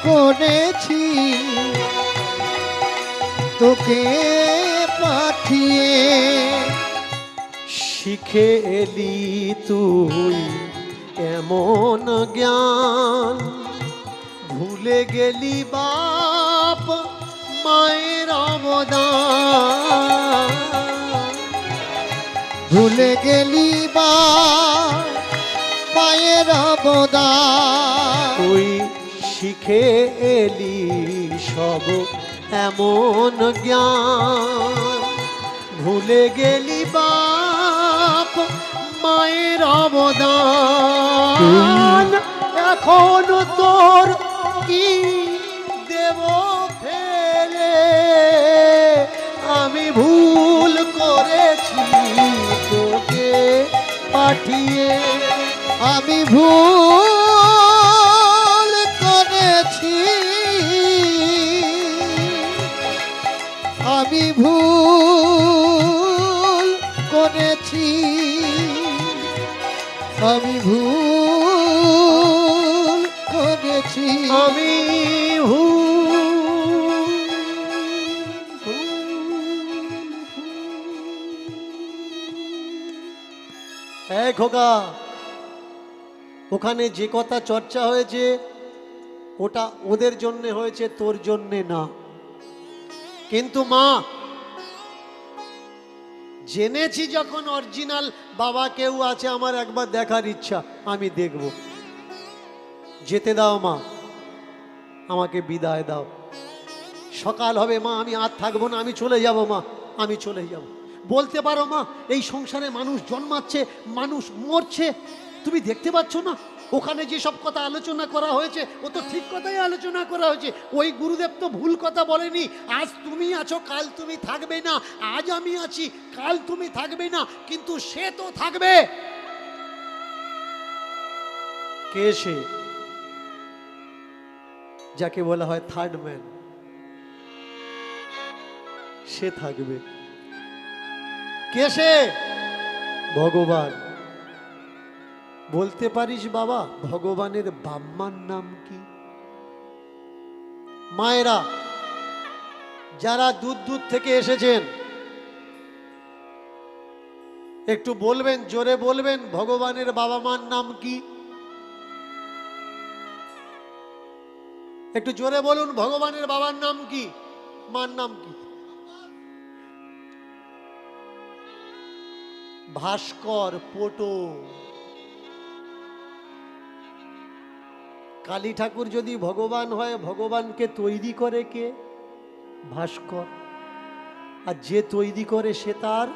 করেছি তোকে পাঠিয়ে। শিখে এলি তুই এমন জ্ঞান, ভুলে গেলি বাপ মায়ের অবদান, ভুলে গেলি বা মায়ের অবদান, তুই শিখে এলি সব এমন জ্ঞান, ভুলে গেলি বাপ মায়ের অবদান, এখন তোর কি দেব ফেলে, আমি ভুল করেছি তোকে পাঠিয়ে, আমি ভুল করেছি, আমি ভুল করেছি, আমি ভুল করেছি, আমি ভুল। এই খোকা, ওখানে যে কথা চর্চা হয়েছে ওটা ওদের জন্য হয়েছে, তোর জন্যে না। কিন্তু মা, জেনেছি যখন অরিজিনাল বাবা কেউ আছে, আমার একবার দেখার ইচ্ছা, আমি দেখব। যেতে দাও মা, আমাকে বিদায় দাও। সকাল হবে মা, আমি আর থাকবো না, আমি চলে যাব মা, আমি চলে যাব। বলতে পারো মা, এই সংসারে মানুষ জন্মাচ্ছে, মানুষ মরছে, তুমি দেখতে পাচ্ছ না? ওখানে যে সব কথা আলোচনা করা হয়েছে ও তো ঠিক কথাই আলোচনা করা হয়েছে। ওই গুরুদেব তো ভুল কথা বলেনি। আজ তুমি আছো, কাল তুমি থাকবে না। আজ আমি আছি, কাল তুমি থাকবে না, কিন্তু সে তো থাকবে। কে সে? যাকে বলা হয় থার্ড ম্যান, সে থাকবে। কে সে? ভগবান। বলতে পারিস বাবা, ভগবানের বাম্মার নাম কি? মায়েরা যারা দূর দূর থেকে এসেছেন, একটু বলবেন, জোরে বলবেন, ভগবানের বাবা মার নাম কি? একটু জোরে বলুন, ভগবানের বাবার নাম কি, মার নাম কি? ভাস্কর, পটো। কালী ঠাকুর যদি ভগবান হয়, ভগবানকে তৈরি করে কে? ভাস্কর। আর যে তৈরি করে সে তার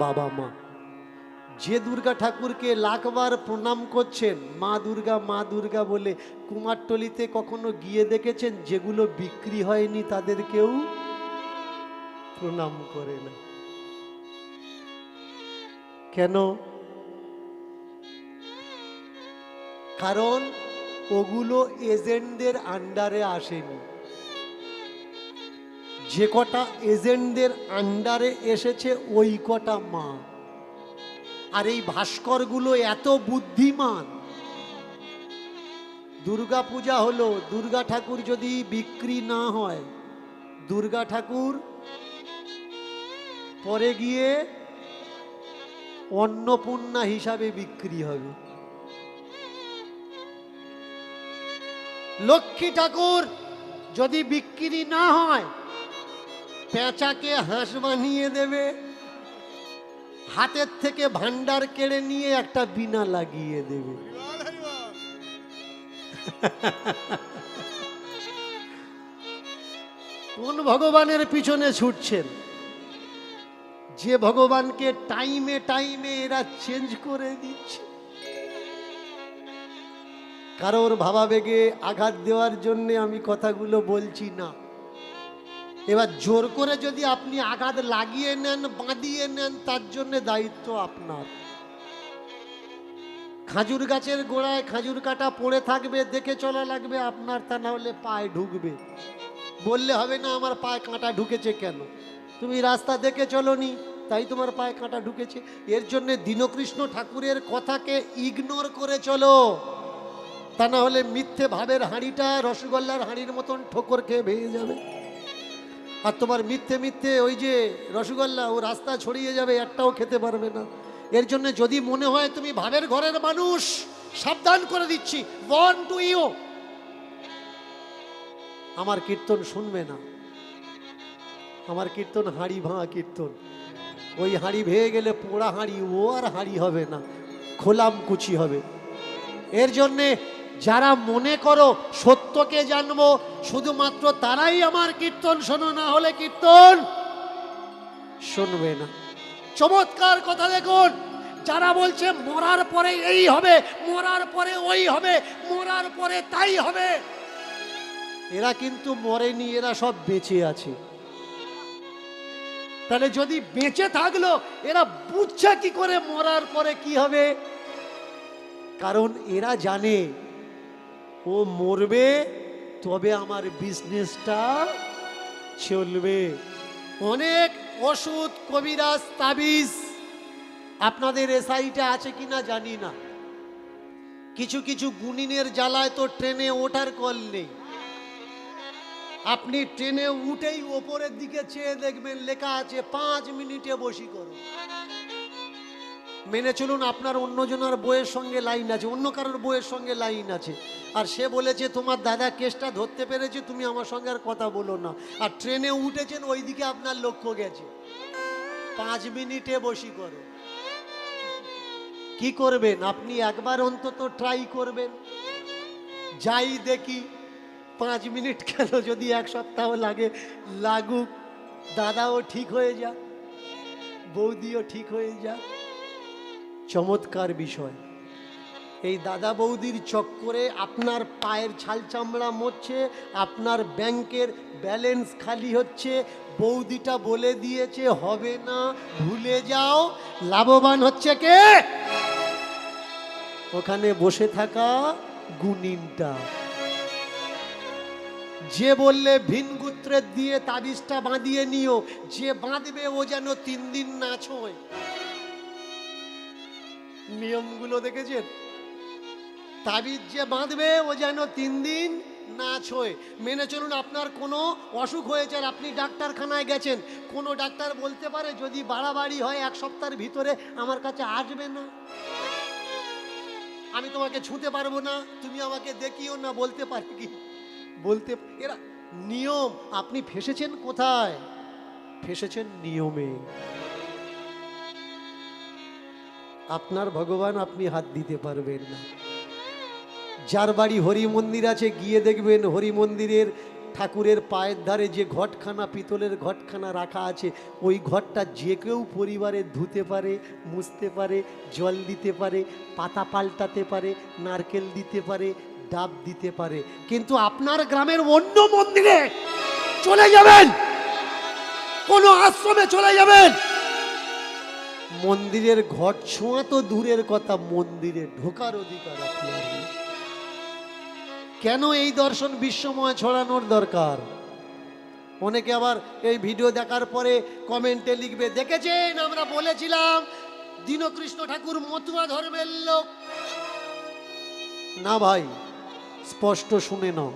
বাবা মা। যে দুর্গা ঠাকুরকে লাখবার প্রণাম করছেন মা দুর্গা বলে, কুমারটলিতে কখনো গিয়ে দেখেছেন যেগুলো বিক্রি হয়নি তাদের কেউ প্রণাম করে না? কেন? কারণ ওগুলো এজেন্টদের আন্ডারে আসেনি। যে কটা এজেন্টদের আন্ডারে এসেছে ওই কটা মা। আর এই ভাস্করগুলো এত বুদ্ধিমান। দুর্গা পূজা হলো, দুর্গা ঠাকুর যদি বিক্রি না হয়, দুর্গা ঠাকুর পরে গিয়ে অন্নপূর্ণা হিসাবে বিক্রি হবে। লক্ষ্মী ঠাকুর যদি বিক্রি না হয়, পেঁচাকে হাঁস বানিয়ে দেবে, হাতের থেকে ভান্ডার কেড়ে নিয়ে একটা বিনা লাগিয়ে দেবে। কোন ভগবানের পিছনে ছুটছেন? যে ভগবানকে টাইমে টাইমে এরা চেঞ্জ করে দিচ্ছে। কারোর ভাবাবেগে আঘাত দেওয়ার জন্য আমি কথাগুলো বলছি না। এবার জোর করে যদি আপনি আঘাত লাগিয়ে নেন, বাঁধিয়ে নেন, তার জন্য দায়িত্ব আপনার। খাজুর গাছের গোড়ায় খাজুর কাটা পড়ে থাকবে, দেখে চলা লাগবে আপনার, তা না হলে পায়ে ঢুকবে। বললে হবে না আমার পায়ে কাঁটা ঢুকেছে কেন, তুমি রাস্তা দেখে চলোনি তাই তোমার পায়ে কাঁটা ঢুকেছে। এর জন্য দীনকৃষ্ণ ঠাকুরের কথাকে ইগনোর করে চলো, তা না হলে মিথ্যে ভাবের হাঁড়িটা রসগোল্লার হাঁড়ির মতন ঠোকর খেয়ে ভেঙে যাবে। আর তোমার মিথ্যে মিথ্যে ওই যে রসগোল্লা ও রাস্তা ছড়িয়ে যাবে, একটাও খেতে পারবে না। এর জন্য যদি মনে হয় তুমি ভাবের ঘরের মানুষ, সাবধান করে দিচ্ছি, ওয়ার্ন টু ইউ, আমার কীর্তন শুনবে না। আমার কীর্তন হাঁড়ি ভাঙা কীর্তন। ওই হাঁড়ি ভেঙে গেলে পোড়া হাঁড়ি, ও আর হাঁড়ি হবে না, খোলাম কুচি হবে। এর জন্যে যারা মনে করো সত্যকে জানবো, শুধুমাত্র তারাই আমার কীর্তন শোনো, না হলে কীর্তন শুনবে না। চমৎকার কথা দেখুন, যারা বলছে মরার পরে এই হবে, মরার পরে ওই হবে, মরার পরে তাই হবে, এরা কিন্তু মরেনি, এরা সব বেঁচে আছে। তাহলে যদি বেঁচে থাকলো, এরা বুঝছে কি করে মরার পরে কি হবে? কারণ এরা জানে ও মরবে তবে আমার বিজনেসটা চলবে। অনেক ওষুধ, কবিরাজ, তাবিজ আপনাদের এসআইটা আছে কিনা জানি না। কিছু কিছু গুণিনের জ্বালায় তো ট্রেনে ওঠার কল নেই। আপনি ট্রেনে উঠেই ওপরের দিকে চেয়ে দেখবেন লেখা আছে 5 মিনিটে বসি করো। মেনে চলুন আপনার অন্যজনের বইয়ের সঙ্গে লাইন আছে, অন্য কারোর বইয়ের সঙ্গে লাইন আছে, আর সে বলেছে তোমার দাদা কেসটা ধরতে পেরেছে, তুমি আমার সঙ্গে আর কথা বলো না, আর ট্রেনে উঠেছেন ওইদিকে আপনার লক্ষ্য গেছে, 5 মিনিটে বসি করো। কি করবেন আপনি? একবার অন্তত ট্রাই করবেন, যাই দেখি 5 মিনিট কেন, যদি 1 সপ্তাহ লাগে লাগুক, দাদাও ঠিক হয়ে যাক, বৌদিও ঠিক হয়ে যাক। চমৎকার বিষয়। এই দাদা বৌদির চক্করে আপনার পায়ের ছাল চামড়া মরছে, আপনার ব্যাংকের ব্যালেন্স খালি হচ্ছে। বৌদিটা বলে দিয়েছে হবে না, ভুলে যাও। লাভবান হচ্ছে কে? ওখানে বসে থাকা গুণিনটা। যে বললে ভিনগুত্রের দিয়ে তাবিজটা বাঁধিয়ে নিও, যে বাঁধবে ও যেন 3 দিন না ছোঁয়। নিয়মগুলো দেখেছেন? তাবিজ যে বাঁধবে ও যেন 3 দিন না ছোঁয়। মেনে চলুন, আপনার কোনো অসুখ হয়েছে আর আপনি ডাক্তারখানায় গেছেন, কোনো ডাক্তার বলতে পারে যদি বাড়াবাড়ি হয় 1 সপ্তাহের ভিতরে আমার কাছে আসবে না, আমি তোমাকে ছুঁতে পারবো না, তুমি আমাকে দেখিও না, বলতে পারে কি? বলতে এরা নিয়ম। আপনি ফেসেছেন কোথায়? ফেসেছেন নিয়মে। আপনার ভগবান আপনি হাত দিতে পারবেন না। যার বাড়ি হরি মন্দির আছে গিয়ে দেখবেন হরি মন্দিরের ঠাকুরের পায়ের ধারে যে ঘটখানা, পিতলের ঘটখানা রাখা আছে, ওই ঘরটা যে কেউ পরিবারে ধুতে পারে, মুছতে পারে, জল দিতে পারে, পাতা পাল্টাতে পারে, নারকেল দিতে পারে, ডাব দিতে পারে। কিন্তু আপনার গ্রামের অন্য মন্দিরে চলে যাবেন, কোনো আশ্রমে চলে যাবেন, মন্দিরের ঘট ছোঁয়া তো দূরের কথা, মন্দিরে ঢোকার অধিকার আপনার নেই। কেন এই দর্শন বিশ্বময় ছড়ানোর দরকার? অনেকে আবার এই ভিডিও দেখার পরে কমেন্টে লিখবে, দেখেছেন আমরা বলেছিলাম দীনকৃষ্ণ ঠাকুর মতুয়া ধর্মের লোক। না ভাই, স্পষ্ট শুনে নাও,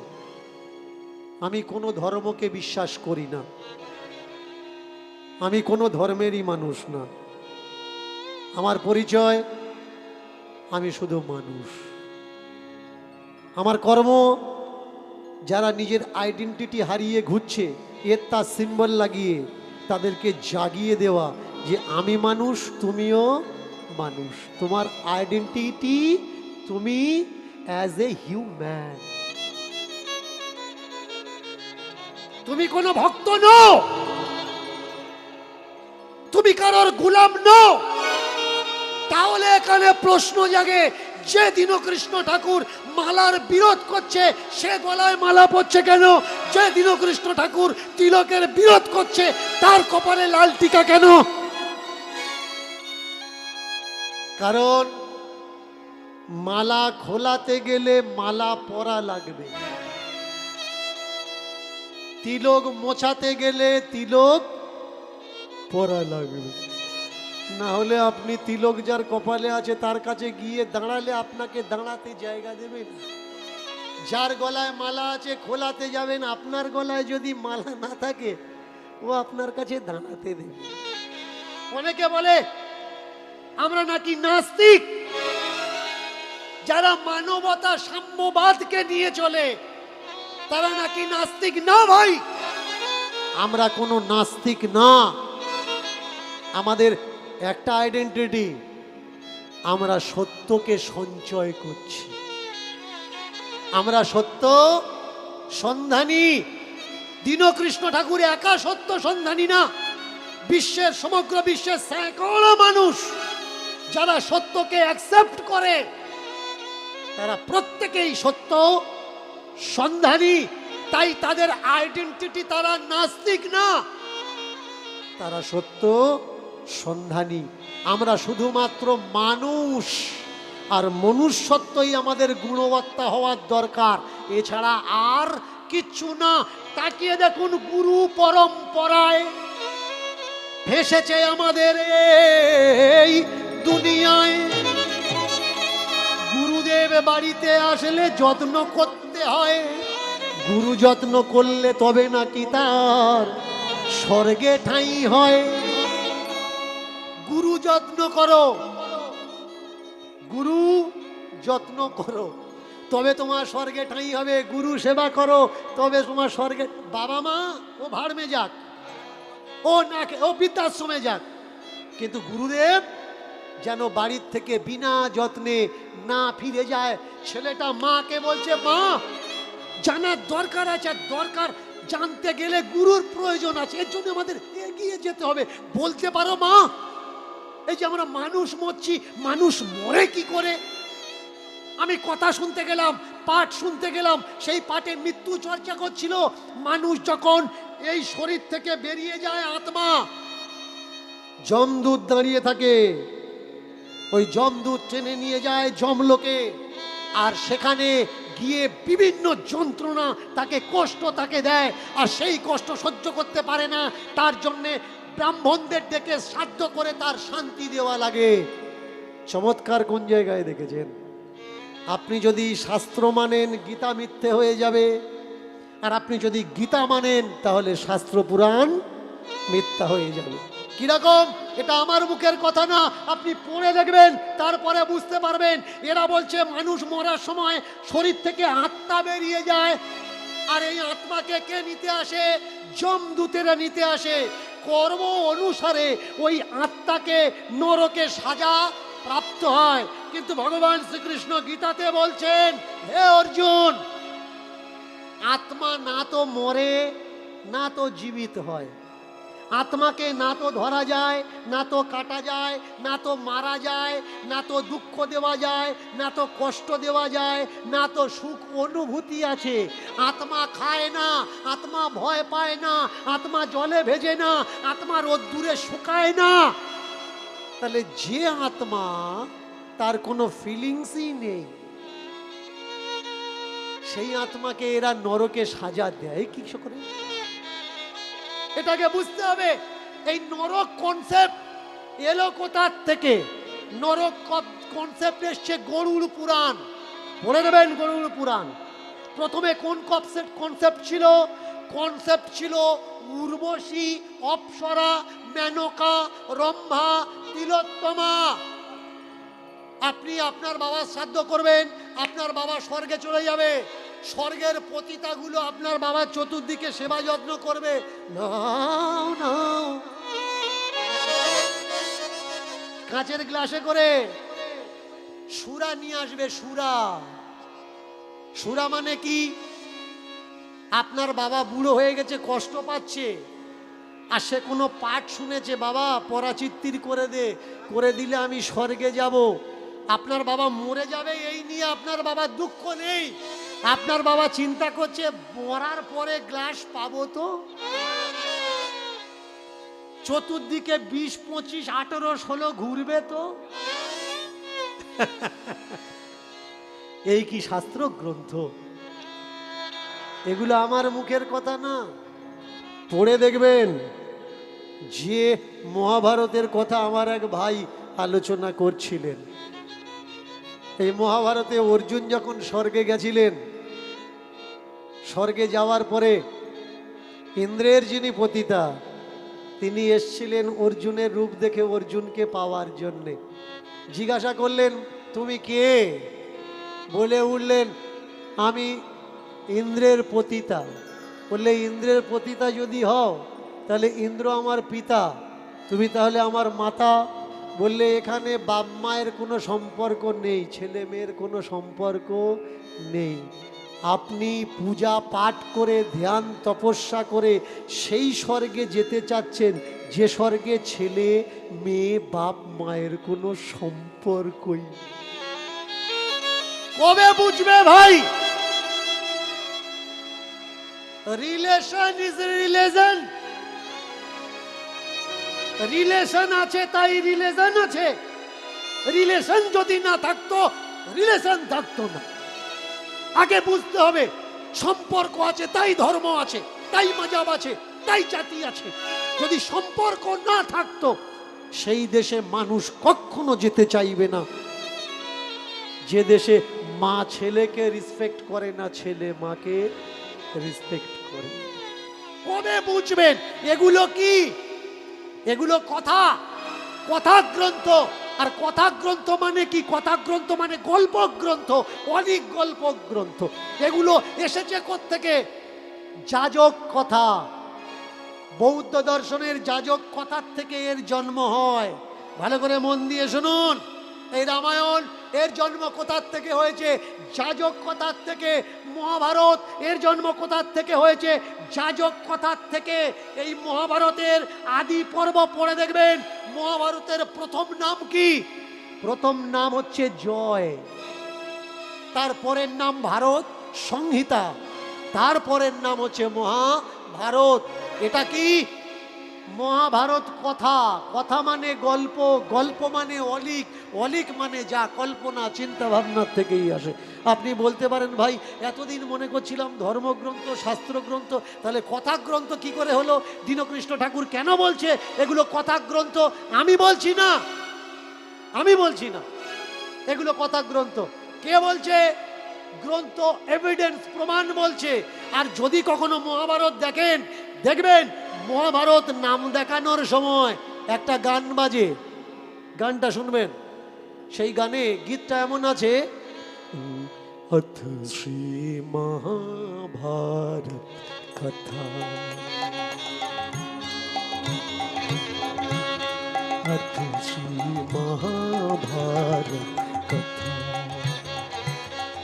আমি কোনো ধর্মকে বিশ্বাস করি না, আমি কোনো ধর্মেরই মানুষ না। আমার পরিচয়, আমি শুধু মানুষ। আমার কর্ম, যারা নিজের আইডেন্টিটি হারিয়ে ঘুরছে এর তার সিম্বল লাগিয়ে তাদেরকে জাগিয়ে দেওয়া যে আমি মানুষ, তুমিও মানুষ। তোমার আইডেন্টিটি তুমি অ্যাজ এ হিউম্যান। তুমি কোনো ভক্ত নও, তুমি কারোর গোলাম নও। তাহলে এখানে প্রশ্ন জাগে, যে দীনকৃষ্ণ ঠাকুর মালার বিরোধ করছে সে গলায় মালা পরছে কেন? যে দীনকৃষ্ণ ঠাকুর তিলকের বিরোধ করছে তার কপালে লাল টিকা কেন? কারণ মালা খোলাতে গেলে মালা পরা লাগবে, তিলক মোছাতে গেলে তিলক পরা লাগবে। না হলে আপনি তিলক যার কপালে আছে তার কাছে গিয়ে দাঁড়ালে আপনাকে দাঁড়াতে জায়গা দেবে না। যার গলায় মালা আছে খোলাতে যাবেন, আপনার গলায় যদি মালা না থাকে ও আপনার কাছে দাঁড়াতে দেবে। অনেকে বলে আমরা নাকি নাস্তিক, যারা মানবতা সাম্যবাদকে নিয়ে চলে তারা নাকি নাস্তিক। না ভাই, আমরা কোনো নাস্তিক না। আমাদের একটা আইডেন্টিটি, আমরা সত্যকে সঞ্চয় করছি, আমরা সত্য সন্ধানী। দীনকৃষ্ণ ঠাকুর একা সত্য সন্ধানী না, বিশ্বের সমগ্র বিশ্বের সৈকড়া মানুষ যারা সত্যকে অ্যাকসেপ্ট করে তারা প্রত্যেকেই সত্য সন্ধানী। তাই তাদের আইডেন্টিটি, তারা নাস্তিক না, তারা সত্য সন্ধানী। আমরা শুধুমাত্র মানুষ, আর মনুষ্যত্বই আমাদের গুণবত্তা হওয়ার দরকার, এছাড়া আর কিচ্ছু না। তাকিয়ে দেখুন, গুরু পরম্পরায় ভেসেছে আমাদের এই দুনিয়ায়। গুরুদেব বাড়িতে আসলে যত্ন করতে হয়, গুরু যত্ন করলে তবে নাকি তার স্বর্গে ঠাঁই হয়। গুরু যত্ন করো, গুরু যত্ন করো তবে তোমার স্বর্গে ঠাঁই হবে। গুরু সেবা করো তবে তোমার স্বর্গে। বাবা মা ও ভাড়মে যাক, ও না ও বৃদ্ধাশ্রমে যাক, কিন্তু গুরুদেব যেন বাড়ির থেকে বিনা যত্নে না ফিরে যায়। ছেলেটা মাকে বলছে, মা জানার দরকার আছে, দরকার জানতে গেলে গুরুর প্রয়োজন আছে, এর জন্য আমাদের এগিয়ে যেতে হবে। বলতে পারো মা, এই যে আমরা মানুষ মরছি, মানুষ মরে কি করে? আমি কথা শুনতে গেলাম, পাঠ শুনতে গেলাম, সেই পাঠে মৃত্যু চর্চা করছিল। মানুষ যখন এই শরীর থেকে বেরিয়ে যায়, আত্মা, যমদূত দাঁড়িয়ে থাকে, ওই যমদূত টেনে নিয়ে যায় যমলোকে, আর সেখানে গিয়ে বিভিন্ন যন্ত্রণা তাকে, কষ্ট তাকে দেয়, আর সেই কষ্ট সহ্য করতে পারে না, তার জন্যে ব্রাহ্মণদের ডেকে শ্রাদ্ধ করে তার শান্তি দেওয়া লাগে। চমৎকার কোন জায়গায় দেখেছেন? আপনি যদি শাস্ত্র মানেন গীতা মিথ্যে হয়ে যাবে, আর আপনি যদি গীতা মানেন তাহলে শাস্ত্র পুরাণ মিথ্যা হয়ে যাবে। কিরকম? এটা আমার মুখের কথা না, আপনি পড়ে দেখবেন, তারপরে বুঝতে পারবেন। এরা বলছে মানুষ মরার সময় শরীর থেকে আত্মা বেরিয়ে যায়, আর এই আত্মাকে কে নিতে আসে? যমদূতেরা নিতে আসে। কর্ম অনুসারে ওই আত্মাকে নরকে সাজা প্রাপ্ত হয়। কিন্তু ভগবান শ্রীকৃষ্ণ গীতাতে বলছেন, হে অর্জুন, আত্মা না তো মরে না তো জীবিত হয়। আত্মাকে না তো ধরা যায়, না তো কাটা যায়, না তো মারা যায়, না তো দুঃখ দেওয়া যায়, না তো কষ্ট দেওয়া যায়, না তো সুখ অনুভূতি আছে। আত্মা খায় না, আত্মা ভয় পায় না, আত্মা জলে ভেজে না, আত্মা রোদ্দুরে শুকায় না। তাহলে যে আত্মা, তার কোনো ফিলিংসই নেই, সেই আত্মাকে এরা নরকে সাজা দেয় কি করে? এটাকে বুঝতে হবে। এই নরক কনসেপ্ট এলো কোথার থেকে? নরক কনসেপ্ট এসছে গরুড় পুরাণ। বলে নেবেন গরুড় পুরাণ। প্রথমে কোন কনসেপ্ট ছিল? কনসেপ্ট ছিল উর্বশী, অপ্সরা, মেনকা, রম্ভা, তিলোত্তমা। আপনি আপনার বাবার শ্রাদ্ধ করবেন, আপনার বাবা স্বর্গে চলে যাবে। স্বর্গের পতিতাগুলো আপনার বাবার চতুর্দিকে সেবা যত্ন করবে। নাও নাও, কাঁচের গ্লাসে করে সুরা নিয়ে আসবে। সুরা, সুরা মানে কি? আপনার বাবা বুড়ো হয়ে গেছে, কষ্ট পাচ্ছে, আর সে কোনো পাঠ শুনেছে, বাবা পরাচিত্তির করে দিলে আমি স্বর্গে যাব। আপনার বাবা মরে যাবে এই নিয়ে আপনার বাবার দুঃখ নেই। আপনার বাবা চিন্তা করছে মরার পরে গ্লাস পাবো তো? চতুর্দিকে 20, 25, 18, 16 ঘুরবে তো? এই কি শাস্ত্র গ্রন্থ? এগুলো আমার মুখের কথা না, পড়ে দেখবেন। যে মহাভারতের কথা আমার এক ভাই আলোচনা করছিলেন, এই মহাভারতে অর্জুন যখন স্বর্গে গেছিলেন, স্বর্গে যাওয়ার পরে ইন্দ্রের যিনি পতিতা তিনি এসছিলেন অর্জুনের রূপ দেখে অর্জুনকে পাওয়ার জন্যে। জিজ্ঞাসা করলেন তুমি কে? বলে উঠলেন আমি ইন্দ্রের পতিতা। বললে ইন্দ্রের পতিতা যদি হও তাহলে ইন্দ্র আমার পিতা, তুমি তাহলে আমার মাতা। বললে এখানে বাপ মায়ের কোনো সম্পর্ক নেই, ছেলে মেয়ের কোনো সম্পর্ক নেই। আপনি পূজা পাঠ করে ধ্যান তপস্যা করে সেই স্বর্গে যেতে চাচ্ছেন যে স্বর্গে ছেলে মেয়ে বাপ মায়ের কোনো সম্পর্কই। কবে বুঝবে ভাই? Relation is religion. রিলেশন আছে তাই রিলিজন আছে। রিলেশন যদি না থাকতো রিলেশন থাকতো না। আগে বুঝতে হবে সম্পর্ক আছে তাই ধর্ম আছে, তাই মাজাব আছে, তাই জাতি আছে। যদি সম্পর্ক না থাকতো সেই দেশে মানুষ কখনো যেতে চাইবে না। যে দেশে মা ছেলেকে রেসপেক্ট করে না, ছেলে মাকে রেসপেক্ট করে। কবে বুঝবেন? এগুলো কি? এগুলো কথা, কথা গ্রন্থ। আর কথা গ্রন্থ মানে কি? কথা গ্রন্থ মানে গল্প গ্রন্থ, অনেক গল্প গ্রন্থ। এগুলো এসেছে কোত্থেকে? যাজক কথা। বৌদ্ধ দর্শনের যাজক কথার থেকে এর জন্ম হয়। ভালো করে মন দিয়ে শুনুন। এই রামায়ণ এর জন্ম কোথার থেকে হয়েছে? যাজক কথার থেকে। মহাভারত এর জন্ম কোথার থেকে হয়েছে? যাজক কথার থেকে। এই মহাভারতের আদি পর্ব পড়ে দেখবেন মহাভারতের প্রথম নাম কি? প্রথম নাম হচ্ছে জয়, তারপরের নাম ভারত সংহিতা, তারপরের নাম হচ্ছে মহাভারত। এটা কি? মহাভারত কথা। কথা মানে গল্প, গল্প মানে অলিক, অলিক মানে যা কল্পনা চিন্তা ভাবনার থেকেই আসে। আপনি বলতে পারেন ভাই এতদিন মনে করছিলাম ধর্মগ্রন্থ শাস্ত্রগ্রন্থ, তাহলে কথা গ্রন্থ কি করে হলো? দীনকৃষ্ণ ঠাকুর কেন বলছে এগুলো কথা গ্রন্থ? আমি বলছি না, আমি বলছি না এগুলো কথা গ্রন্থ। কে বলছে? গ্রন্থ, এভিডেন্স, প্রমাণ বলছে। আর যদি কখনো মহাভারত দেখেন, দেখবেন মহাভারত নাম দেখানোর সময় একটা গান বাজে, গানটা শুনবেন। সেই গানে গীতটা এমন আছে, অথ শ্রী মহাভারত কথা, অথ শ্রী মহাভারত কথা,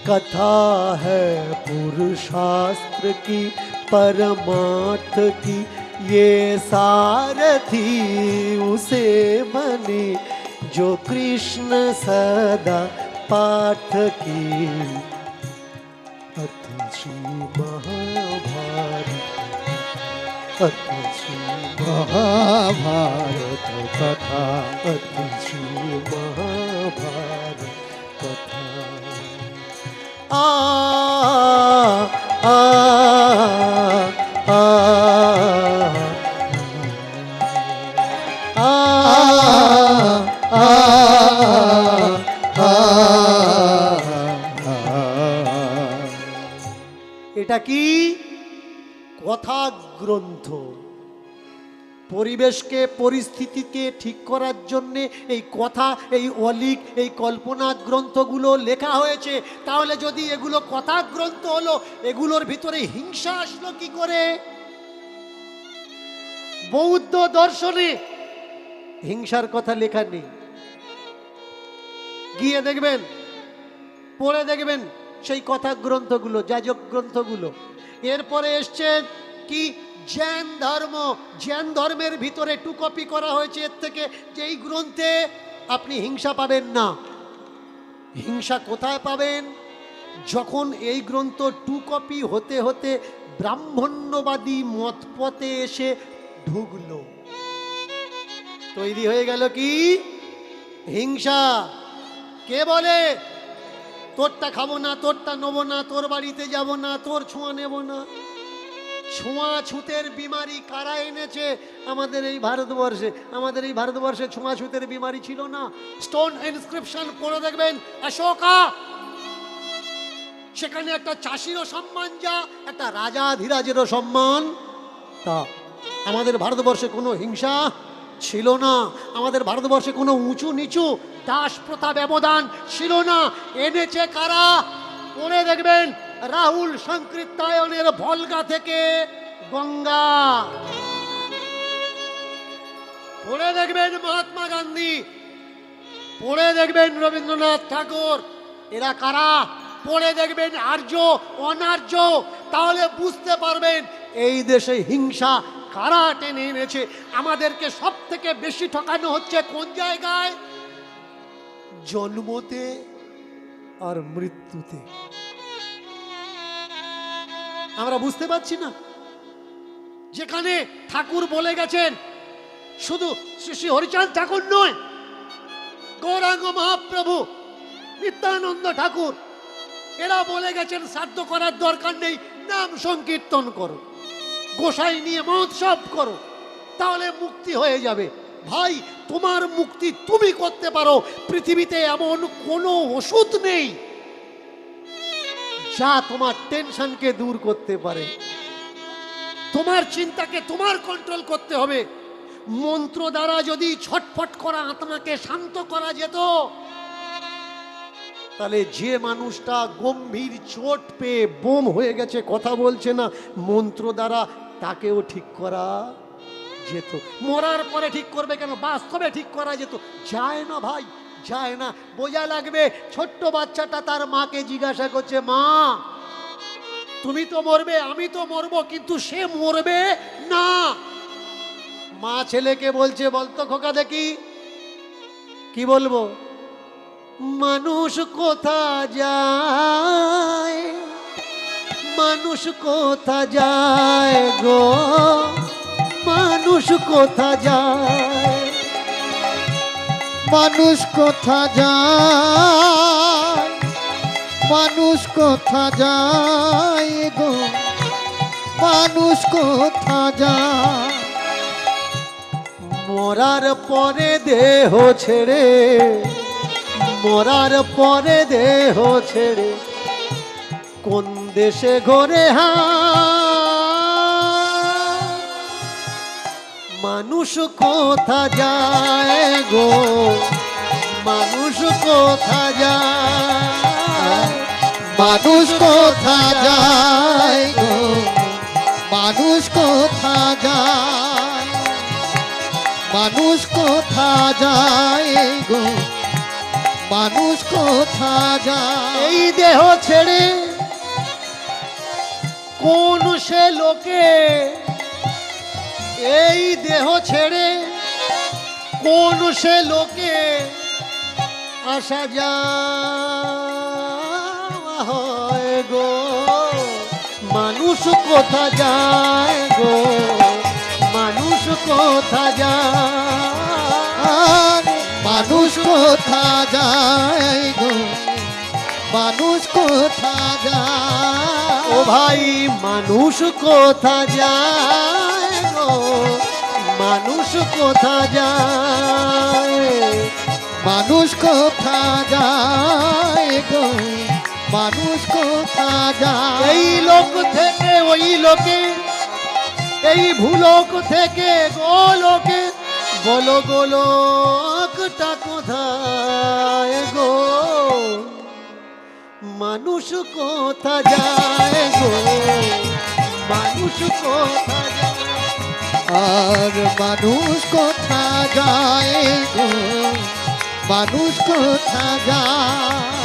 कथा है पुरुषास्त्र की परमार्थ की, ये सारथी उसे बने जो कृष्ण सदा पार्थ की। अथ श्री महाभारत, अथ श्री महाभारत कथा, अथ श्री महाभारत कथा। আ আ আ এটা কি কথা গ্রন্থ। পরিবেশকে পরিস্থিতিকে ঠিক করার জন্য এই কথা, এই অলিক, এই কল্পনা গ্রন্থগুলো লেখা হয়েছে। তাহলে যদি এগুলো কথা গ্রন্থ হলো, এগুলোর ভিতরে হিংসা আসলো কি করে? বৌদ্ধ দর্শনে হিংসার কথা লেখা নেই। গিয়ে দেখবেন, পড়ে দেখবেন সেই কথা গ্রন্থগুলো, যাজক গ্রন্থগুলো। এরপরে এসছে কি জৈন ধর্ম। জৈন ধর্মের ভিতরে টু কপি করা হয়েছে এর থেকে, যে এই গ্রন্থে আপনি হিংসা পাবেন না। হিংসা কোথায় পাবেন? যখন এই গ্রন্থ টু কপি হতে হতে ব্রাহ্মণ্যবাদী মতপথে এসে ঢুকলো, তৈরি হয়ে গেল কি হিংসা। কে বলে তোরটা খাবো না, তোরটা নেবো না, তোর বাড়িতে যাব না, তোর ছোঁয়া নেব না। ছোঁয়াছুতের বিমারি কারা এনেছে আমাদের এই ভারতবর্ষে? আমাদের এই ভারতবর্ষে ছোঁয়াছুতের বিমারি ছিল না। স্টোন ইনস্ক্রিপশন পড়ে দেখবেন, অশোকা, সেখানে একটা চাষিরও সম্মান যা, একটা রাজাধিরাজেরও সম্মান তা। আমাদের ভারতবর্ষে কোনো হিংসা ছিল না। আমাদের ভারতবর্ষে কোনো উঁচু নিচু দাস প্রথা ব্যবধান ছিল না। এনেছে কারা? পড়ে দেখবেন, রাহুল সংকীর্তায়নের ভলগা থেকে গঙ্গা। পড়ে দেখবেন মহাত্মা গান্ধী, পড়ে দেখবেন রবীন্দ্রনাথ ঠাকুর। এরা কারা? পড়ে দেখবেন আর্য অনার্য। তাহলে বুঝতে পারবেন এই দেশে হিংসা কারা টেনে এনেছে। আমাদেরকে সব থেকে বেশি ঠকানো হচ্ছে কোন জায়গায়? জন্মতে আর মৃত্যুতে। আমরা বুঝতে পারছি না। যেখানে ঠাকুর বলে গেছেন, শুধু শ্রী শ্রী হরিচাঁদ ঠাকুর নয়, গৌরাঙ্গ মহাপ্রভু, নিত্যানন্দ ঠাকুর, এরা বলে গেছেন শ্রাদ্ধ করার দরকার নেই, নাম সংকীর্তন করো, গোসাই নিয়ে মহোৎসব করো, তাহলে মুক্তি হয়ে যাবে। ভাই, তোমার মুক্তি তুমি করতে পারো। পৃথিবীতে এমন কোনো ওষুধ নেই যা তোমার টেনশনকে দূর করতে পারে। তোমার চিন্তাকে তোমার কন্ট্রোল করতে হবে। মন্ত্র দ্বারা যদি ছটফট করা আত্মাকে শান্ত করা যেত, তাহলে যে মানুষটা গম্ভীর চোট পেয়ে বোম হয়ে গেছে, কথা বলছে না, মন্ত্র দ্বারা তাকেও ঠিক করা যেত। মরার পরে ঠিক করবে কেন? বাস্তবে ঠিক করা যেত। যায় না ভাই, যায় না। বোঝা লাগবে। ছোট্ট বাচ্চাটা তার মাকে জিজ্ঞাসা করছে, মা তুমি তো মরবে, আমি তো মরবো, কিন্তু সে মরবে না। মা ছেলেকে বলছে, বলতো খোকা দেখি, কি বলবো? মানুষ কোথা যায়, মানুষ কোথা যায় গো, মানুষ কোথা যায়, মানুষ কোথা যায়, মানুষ কোথা যায় গো, মানুষ কোথা যায়। মরার পরে দেহ ছেড়ে, মরার পরে দেহ ছেড়ে কোন দেশে ঘোরে মানুষ কোথা যায় গো, মানুষ কোথা যায়, মানুষ কোথা যায় গো, মানুষ কোথা যায়, মানুষ কোথা যায় গো, মানুষ কোথা যায়। এই দেহ ছেড়ে কোন সে লোকে, এই দেহ ছেড়ে কোন সে লোকে আসা যাওয়া হয় গো, মানুষ কোথা যায় গো, মানুষ কোথা যায়, মানুষ কোথা যায় গো, মানুষ কোথা যায়। ও ভাই মানুষ কোথা যায় গো, মানুষ কোথা যায়, মানুষ কোথা যায় গো, মানুষ কোথা যায়। এই লোক থেকে ওই লোকে, এই ভুলোক থেকে গোলোকে, বলো গোলকটা কোথায় গো, মানুষ কোথা যায় গো, মানুষ কোথা যায়। আর মানুষ কোথা যায় গো, মানুষ কোথা যায়।